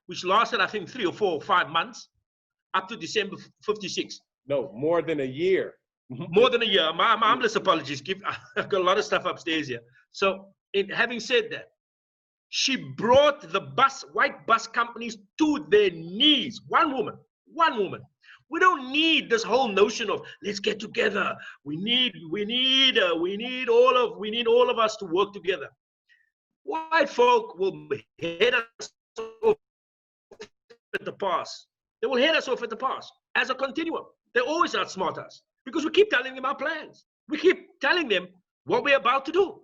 which lasted, I think, 3 or 4 or 5 months, up to December 56. No, more than a year. More than a year. My humblest apologies. I've got a lot of stuff upstairs here. So, having said that, she brought the white bus companies to their knees. One woman. We don't need this whole notion of let's get together. We need all of us to work together. White folk will head us off at the pass. They will head us off at the pass as a continuum. They always outsmart us because we keep telling them our plans. We keep telling them what we're about to do.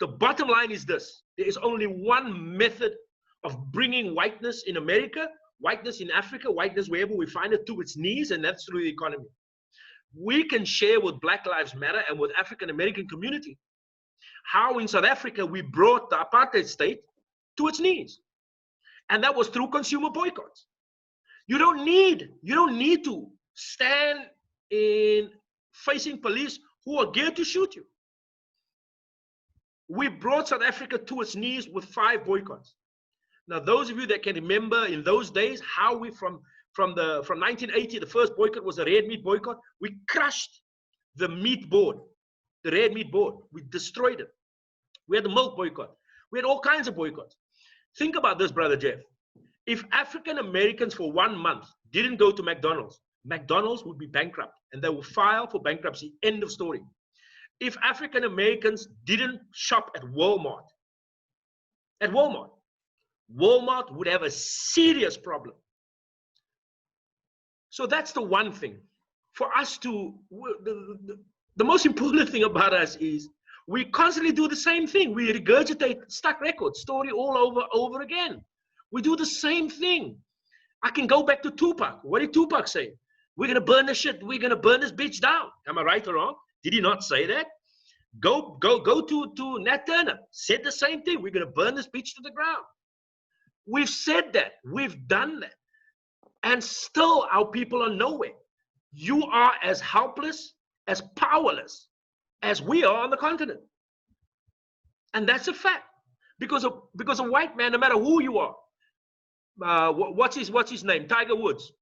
The bottom line is this: there is only one method of bringing whiteness in America, whiteness in Africa, whiteness wherever we find it, to its knees, and that's through the economy. We can share with Black Lives Matter and with African American community how in South Africa we brought the apartheid state to its knees, and that was through consumer boycotts. You don't need to stand in facing police who are geared to shoot you. We brought South Africa to its knees with 5 boycotts. Now, those of you that can remember in those days how we from 1980, the first boycott was the red meat boycott. We crushed the meat board, the red meat board. We destroyed it. We had the milk boycott. We had all kinds of boycotts. Think about this, Brother Jeff. If African Americans for 1 month didn't go to McDonald's, McDonald's would be bankrupt and they will file for bankruptcy. End of story. If African Americans didn't shop at Walmart, Walmart would have a serious problem. So that's the one thing. For us to, the most important thing about us is we constantly do the same thing. We regurgitate stuck records, story all over again. We do the same thing. I can go back to Tupac. What did Tupac say? We're going to burn this shit. We're going to burn this bitch down. Am I right or wrong? Did he not say that? Go to Nat Turner. Said the same thing. We're going to burn this bitch to the ground. We've said that. We've done that. And still our people are nowhere. You are as helpless, as powerless as we are on the continent. And that's a fact. Because a white man, no matter who you are, what's his name? Tiger Woods.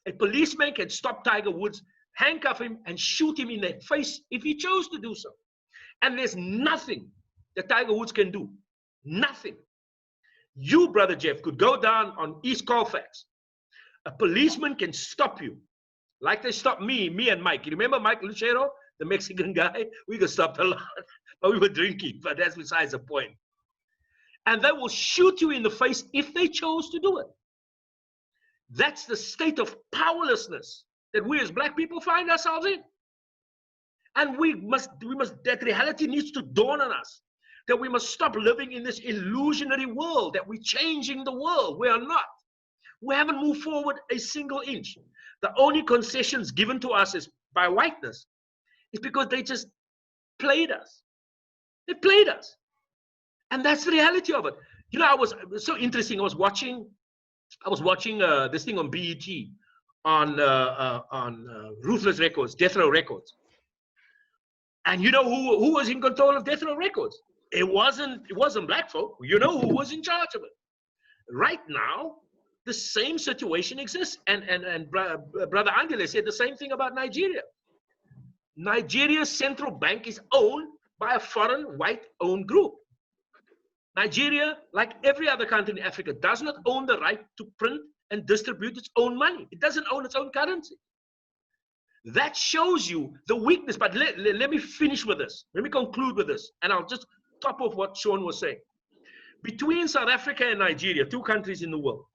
A policeman can stop Tiger Woods, handcuff him, and shoot him in the face if he chose to do so. And there's nothing that Tiger Woods can do. Nothing. You, Brother Jeff, could go down on East Colfax. A policeman can stop you, like they stopped me and Mike. You remember Mike Lucero, the Mexican guy? We got stopped a lot, but we were drinking, but that's besides the point. And they will shoot you in the face if they chose to do it. That's the state of powerlessness that we as black people find ourselves in. And that reality needs to dawn on us, that we must stop living in this illusionary world, that we're changing the world. We are not. We haven't moved forward a single inch. The only concessions given to us is by whiteness is because they just played us. They played us. And that's the reality of it. You know, it was so interesting. I was watching this thing on BET on Ruthless Records, Death Row Records. And you know who was in control of Death Row Records? It wasn't black folk. You know who was in charge of it. Right now, the same situation exists. And Brother Andile said the same thing about Nigeria. Nigeria's central bank is owned by a foreign white-owned group. Nigeria, like every other country in Africa, does not own the right to print and distribute its own money. It doesn't own its own currency. That shows you the weakness. But let me finish with this. Let me conclude with this. And I'll just top off what Sean was saying. Between South Africa and Nigeria, two countries in the world,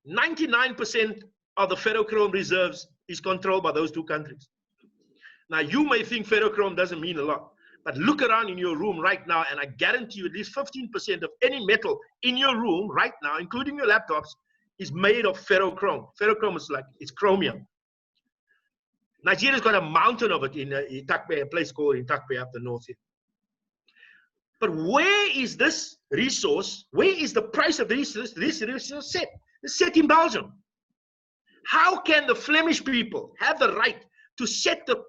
99% of the ferrochrome reserves is controlled by those two countries. Now, you may think ferrochrome doesn't mean a lot, but look around in your room right now, and I guarantee you at least 15% of any metal in your room right now, including your laptops, is made of ferrochrome. Ferrochrome is like, it's chromium. Nigeria's got a mountain of it in Itakpe, a place called Itakpe up the north here. But where is this resource? Where is the price of this resource set? It's set in Belgium. How can the Flemish people have the right to set the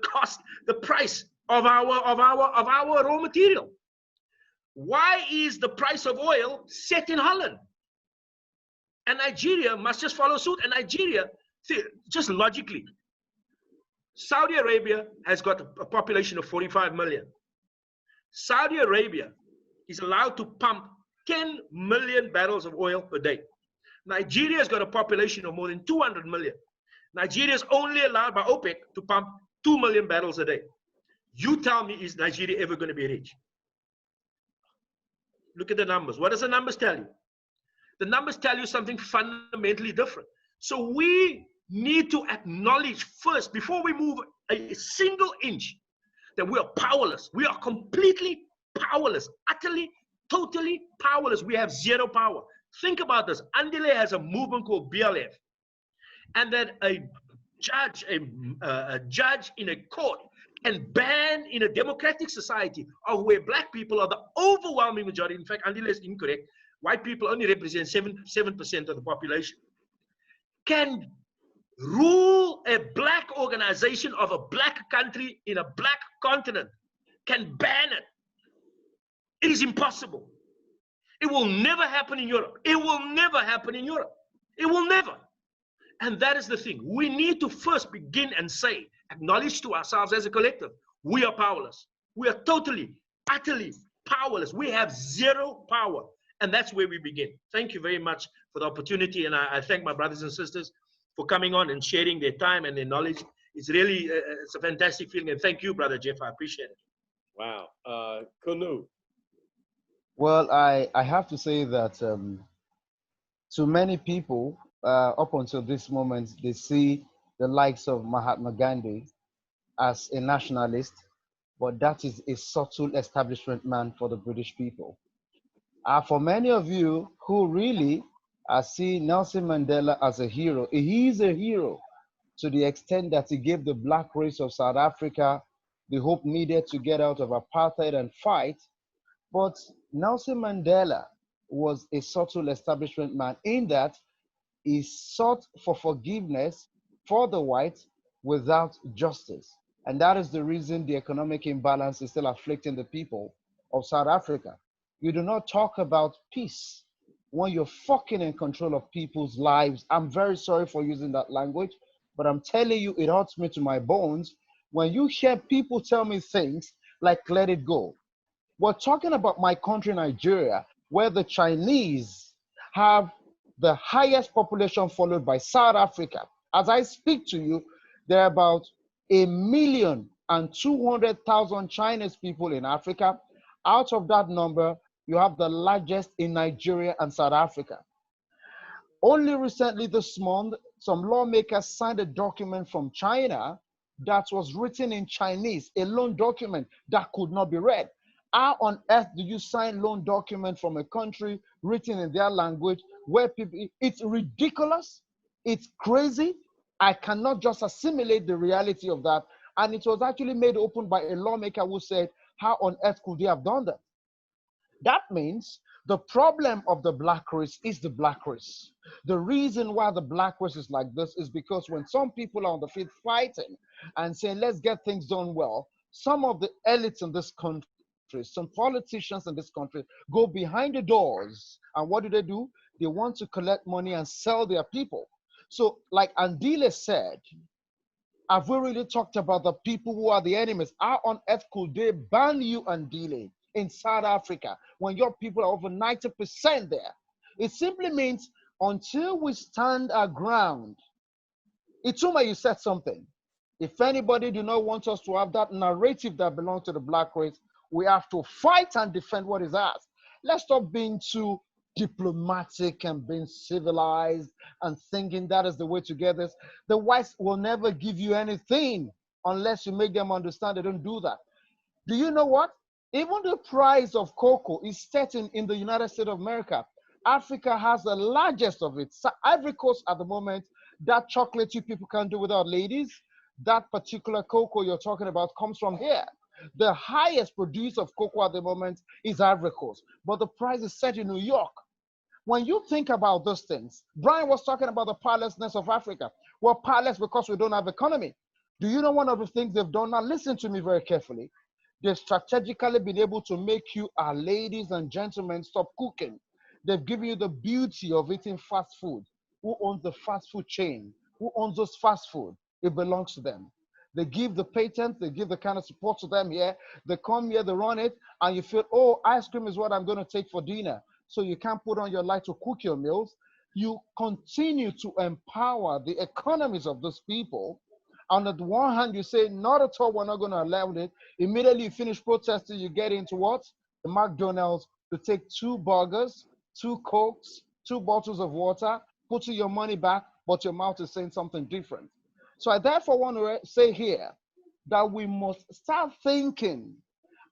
cost, the price of our raw material? Why is the price of oil set in Holland? And Nigeria must just follow suit. And Nigeria, just logically, Saudi Arabia has got a population of 45 million. Saudi Arabia is allowed to pump 10 million barrels of oil per day. Nigeria has got a population of more than 200 million. Nigeria is only allowed by OPEC to pump 2 million barrels a day. You tell me, is Nigeria ever going to be rich? Look at the numbers. What does the numbers tell you? The numbers tell you something fundamentally different. So we need to acknowledge first, before we move a single inch, that we are powerless. We are completely powerless, utterly, totally powerless. We have zero power. Think about this. ANDILE has a movement called BLF. And that a judge in a court can ban in a democratic society of where black people are the overwhelming majority. In fact, ANDILE is incorrect. White people only represent 7% of the population. Can rule a black organization of a black country in a black continent, can ban it. It is impossible. It will never happen in Europe. It will never happen in Europe. It will never. And that is the thing. We need to first begin and say, acknowledge to ourselves as a collective, we are powerless. We are totally, utterly powerless. We have zero power. And that's where we begin. Thank you very much for the opportunity. And I thank my brothers and sisters for coming on and sharing their time and their knowledge. It's really, it's a fantastic feeling. And thank you, Brother Jeff. I appreciate it. Wow. KUNNU. Well, I have to say that to many people, up until this moment, they see the likes of Mahatma Gandhi as a nationalist, but that is a subtle establishment man for the British people. For many of you who really see Nelson Mandela as a hero, he is a hero to the extent that he gave the black race of South Africa the hope needed to get out of apartheid and fight. But Nelson Mandela was a subtle establishment man in that he sought for forgiveness for the whites without justice. And that is the reason the economic imbalance is still afflicting the people of South Africa. You do not talk about peace when you're fucking in control of people's lives. I'm very sorry for using that language, but I'm telling you, it hurts me to my bones when you hear people tell me things like, let it go. We're talking about my country, Nigeria, where the Chinese have the highest population, followed by South Africa. As I speak to you, there are about 1,200,000 Chinese people in Africa. Out of that number, you have the largest in Nigeria and South Africa. Only recently this month, some lawmakers signed a document from China that was written in Chinese, a loan document that could not be read. How on earth do you sign loan document from a country written in their language where people, it's ridiculous, it's crazy. I cannot just assimilate the reality of that. And it was actually made open by a lawmaker who said, how on earth could they have done that? That means the problem of the black race is the black race. The reason why the black race is like this is because when some people are on the field fighting and saying, let's get things done well, some of the elites in this country country, some politicians in this country go behind the doors. And what do? They want to collect money and sell their people. So like ANDILE said, have we really talked about the people who are the enemies? How on earth could they ban you ANDILE in South Africa when your people are over 90% there? It simply means until we stand our ground. Ituma, you said something. If anybody do not want us to have that narrative that belongs to the black race, we have to fight and defend what is ours. Let's stop being too diplomatic and being civilized and thinking that is the way to get this. The whites will never give you anything unless you make them understand they don't do that. Do you know what? Even the price of cocoa is set in the United States of America. Africa has the largest of it. So Ivory Coast at the moment, that chocolate you people can't do without, ladies, that particular cocoa you're talking about comes from here. The highest producer of cocoa at the moment is Ivory Coast, but the price is set in New York. When you think about those things, Brian was talking about the powerlessness of Africa. We're powerless because we don't have economy. Do you know one of the things they've done? Now listen to me very carefully. They've strategically been able to make you, our ladies and gentlemen, stop cooking. They've given you the beauty of eating fast food. Who owns the fast food chain? Who owns those fast food? It belongs to them. They give the patents, they give the kind of support to them here. They come here, they run it, and you feel, oh, ice cream is what I'm going to take for dinner. So you can't put on your light to cook your meals. You continue to empower the economies of those people. On the one hand, you say, not at all, we're not going to allow it. Immediately you finish protesting, you get into what? The McDonald's to take 2 burgers, 2 Cokes, 2 bottles of water, putting your money back, but your mouth is saying something different. So I therefore want to say here that we must start thinking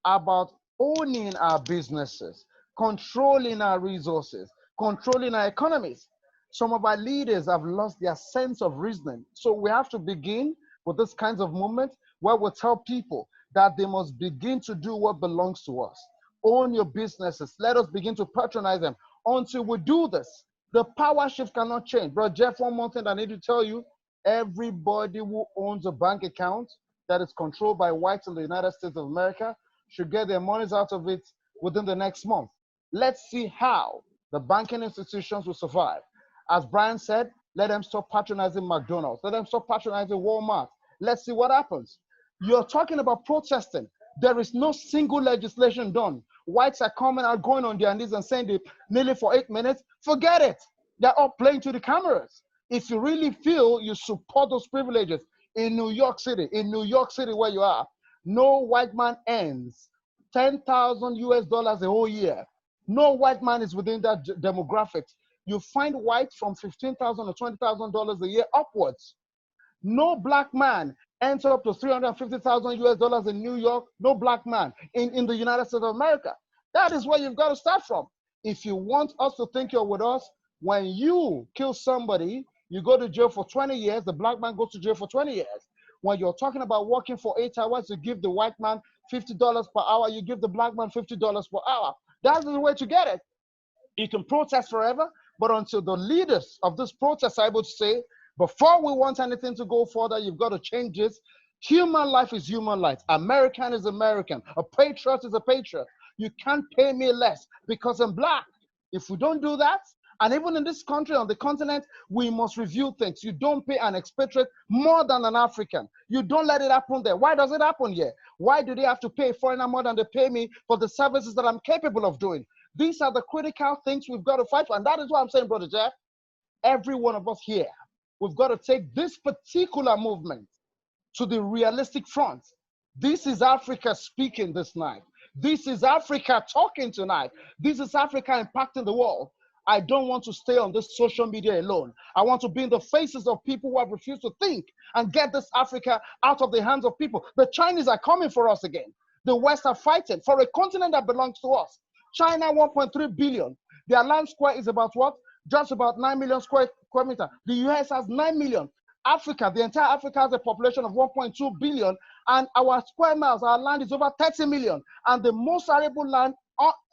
about owning our businesses, controlling our resources, controlling our economies. Some of our leaders have lost their sense of reasoning. So we have to begin with this kinds of movement where we tell people that they must begin to do what belongs to us. Own your businesses. Let us begin to patronize them. Until we do this, the power shift cannot change. Bro, Jeff, one more thing I need to tell you. Everybody who owns a bank account that is controlled by whites in the United States of America should get their monies out of it within the next month. Let's see how the banking institutions will survive. As Brian said, let them stop patronizing McDonald's. Let them stop patronizing Walmart. Let's see what happens. You're talking about protesting. There is no single legislation done. Whites are coming out, going on their knees and saying they nearly for 8 minutes. Forget it. They're all playing to the cameras. If you really feel you support those privileges in New York City where you are, no white man earns $10,000 US a whole year. No white man is within that demographics. You find whites from $15,000 or $20,000 a year upwards. No black man ends up to $350,000 US in New York. No black man in the United States of America. That is where you've got to start from. If you want us to think you're with us, when you kill somebody, you go to jail for 20 years, the black man goes to jail for 20 years. When you're talking about working for 8 hours, you give the white man $50 per hour, you give the black man $50 per hour. That's the way to get it. You can protest forever, but until the leaders of this protest are able to say, before we want anything to go further, you've got to change this. Human life is human life. American is American. A patriot is a patriot. You can't pay me less because I'm black. If we don't do that, and even in this country, on the continent, we must review things. You don't pay an expatriate more than an African. You don't let it happen there. Why does it happen here? Why do they have to pay a foreigner more than they pay me for the services that I'm capable of doing? These are the critical things we've got to fight for. And that is what I'm saying, Brother Jeff. Every one of us here, we've got to take this particular movement to the realistic front. This is Africa speaking this night. This is Africa talking tonight. This is Africa impacting the world. I don't want to stay on this social media alone. I want to be in the faces of people who have refused to think and get this Africa out of the hands of people. The Chinese are coming for us again. The West are fighting for a continent that belongs to us. China, 1.3 billion. Their land square is about what? Just about 9 million square meters. The US has 9 million. Africa, the entire Africa has a population of 1.2 billion, and our square miles, our land is over 30 million. And the most arable land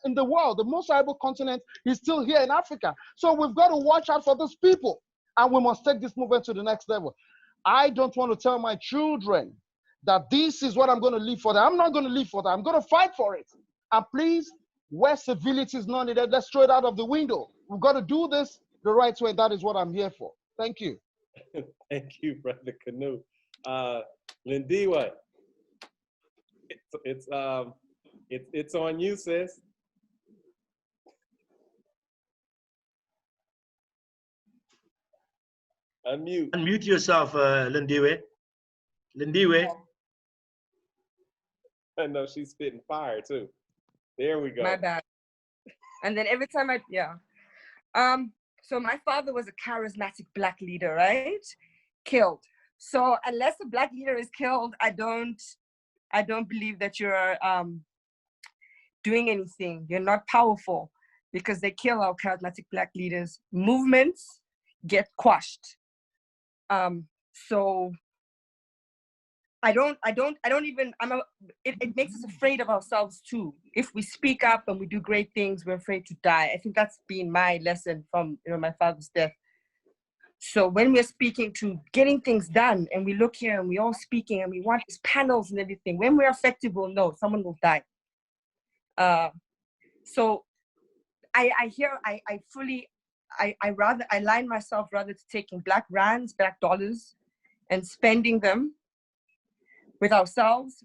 in the world, the most arable continent is still here in Africa. So we've got to watch out for these people, and we must take this movement to the next level. I don't want to tell my children that this is what I'm going to live for them. I'm not going to live for that. I'm going to fight for it. And please, where civility is not needed, let's throw it out of the window. We've got to do this the right way. That is what I'm here for. Thank you. Thank you, Brother KUNNU. Lindiwe, it's on you, sis. Unmute. Unmute yourself, Lindiwe. Lindiwe. I know she's spitting fire too. There we go. My bad. And then every time so my father was a charismatic Black leader, right? Killed. So unless a Black leader is killed, I don't believe that you're doing anything. You're not powerful because they kill our charismatic Black leaders. Movements get quashed. So it makes us afraid of ourselves too. If we speak up and we do great things, we're afraid to die. I think that's been my lesson from my father's death. So when we're speaking to getting things done and we look here and we're all speaking and we want these panels and everything, when we're effective, we'll know someone will die. So I align myself rather to taking Black rands, Black dollars, and spending them with ourselves,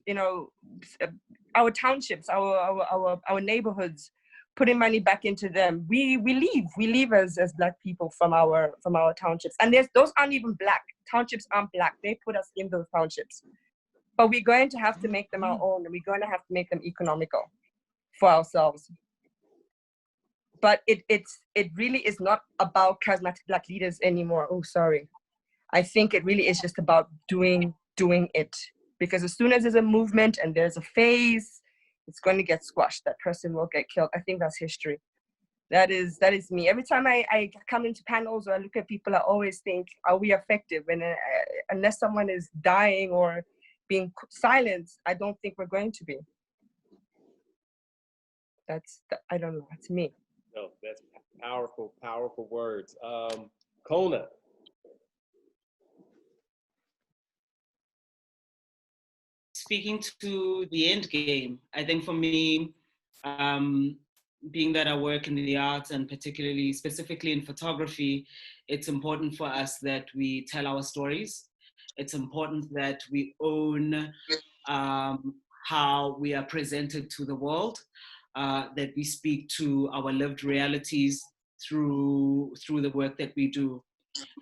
our townships, our neighborhoods, putting money back into them. We leave as Black people from our townships, and those aren't even Black townships. Aren't Black. They put us in those townships, but we're going to have to make them our own, and we're going to have to make them economical for ourselves. But it really is not about charismatic Black leaders anymore. Oh, sorry. I think it really is just about doing it. Because as soon as there's a movement and there's a phase, it's going to get squashed. That person will get killed. I think that's history. That is me. Every time I come into panels or I look at people, I always think, are we effective? And unless someone is dying or being silenced, I don't think we're going to be. I don't know. That's me. No, that's powerful, powerful words. KUNNU. Speaking to the end game, I think for me, being that I work in the arts and specifically in photography, it's important for us that we tell our stories. It's important that we own how we are presented to the world, that we speak to our lived realities through the work that we do.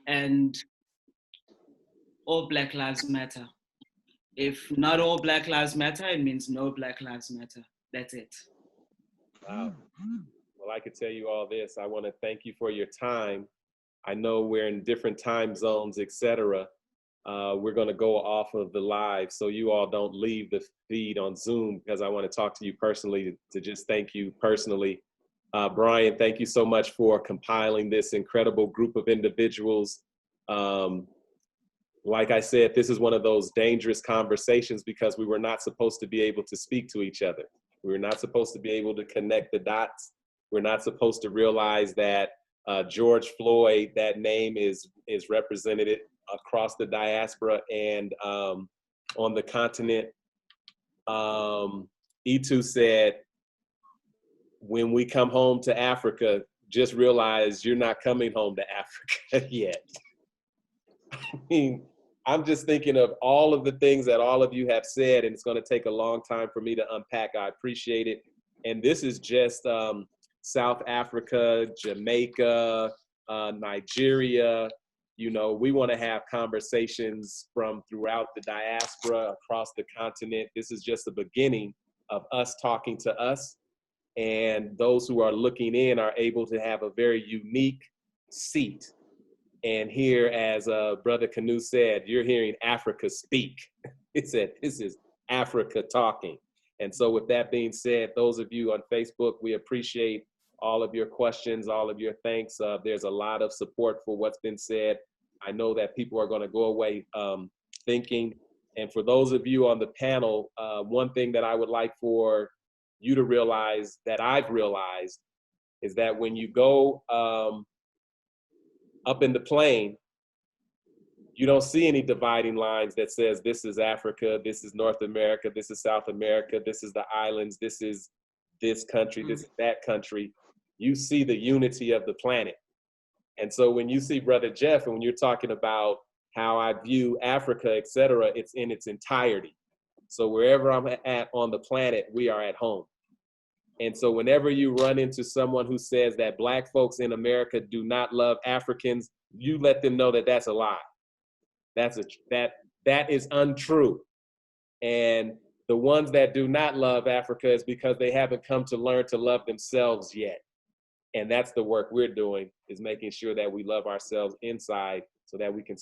And all Black lives matter. If not all Black lives matter, it means no Black lives matter. That's it. Wow. Well, I could tell you all this. I want to thank you for your time. I know we're in different time zones, etc. We're going to go off of the live, so you all don't leave the feed on Zoom, because I want to talk to you personally, to just thank you personally. Brian, thank you so much for compiling this incredible group of individuals. Like I said, this is one of those dangerous conversations because we were not supposed to be able to speak to each other. We were not supposed to be able to connect the dots. We're not supposed to realize that George Floyd, that name is represented across the diaspora and on the continent. Itu said, when we come home to Africa, just realize you're not coming home to Africa yet. I mean, I'm just thinking of all of the things that all of you have said, and it's going to take a long time for me to unpack. I appreciate it. And this is just South Africa, Jamaica, Nigeria. We want to have conversations from throughout the diaspora, across the continent. This is just the beginning of us talking to us. And those who are looking in are able to have a very unique seat. And here, as Brother KUNNU said, you're hearing Africa speak. It said, this is Africa talking. And so with that being said, those of you on Facebook, we appreciate all of your questions, all of your thanks. There's a lot of support for what's been said. I know that people are going to go away thinking. And for those of you on the panel, one thing that I would like for you to realize, that I've realized, is that when you go up in the plane, you don't see any dividing lines that says this is Africa, this is North America, this is South America, this is the islands, this is this country, this is that country. You see the unity of the planet. And so when you see Brother Jeff, and when you're talking about how I view Africa, et cetera, it's in its entirety. So wherever I'm at on the planet, we are at home. And so whenever you run into someone who says that Black folks in America do not love Africans, you let them know that that's a lie. That is untrue. And the ones that do not love Africa is because they haven't come to learn to love themselves yet. And that's the work we're doing, is making sure that we love ourselves inside so that we can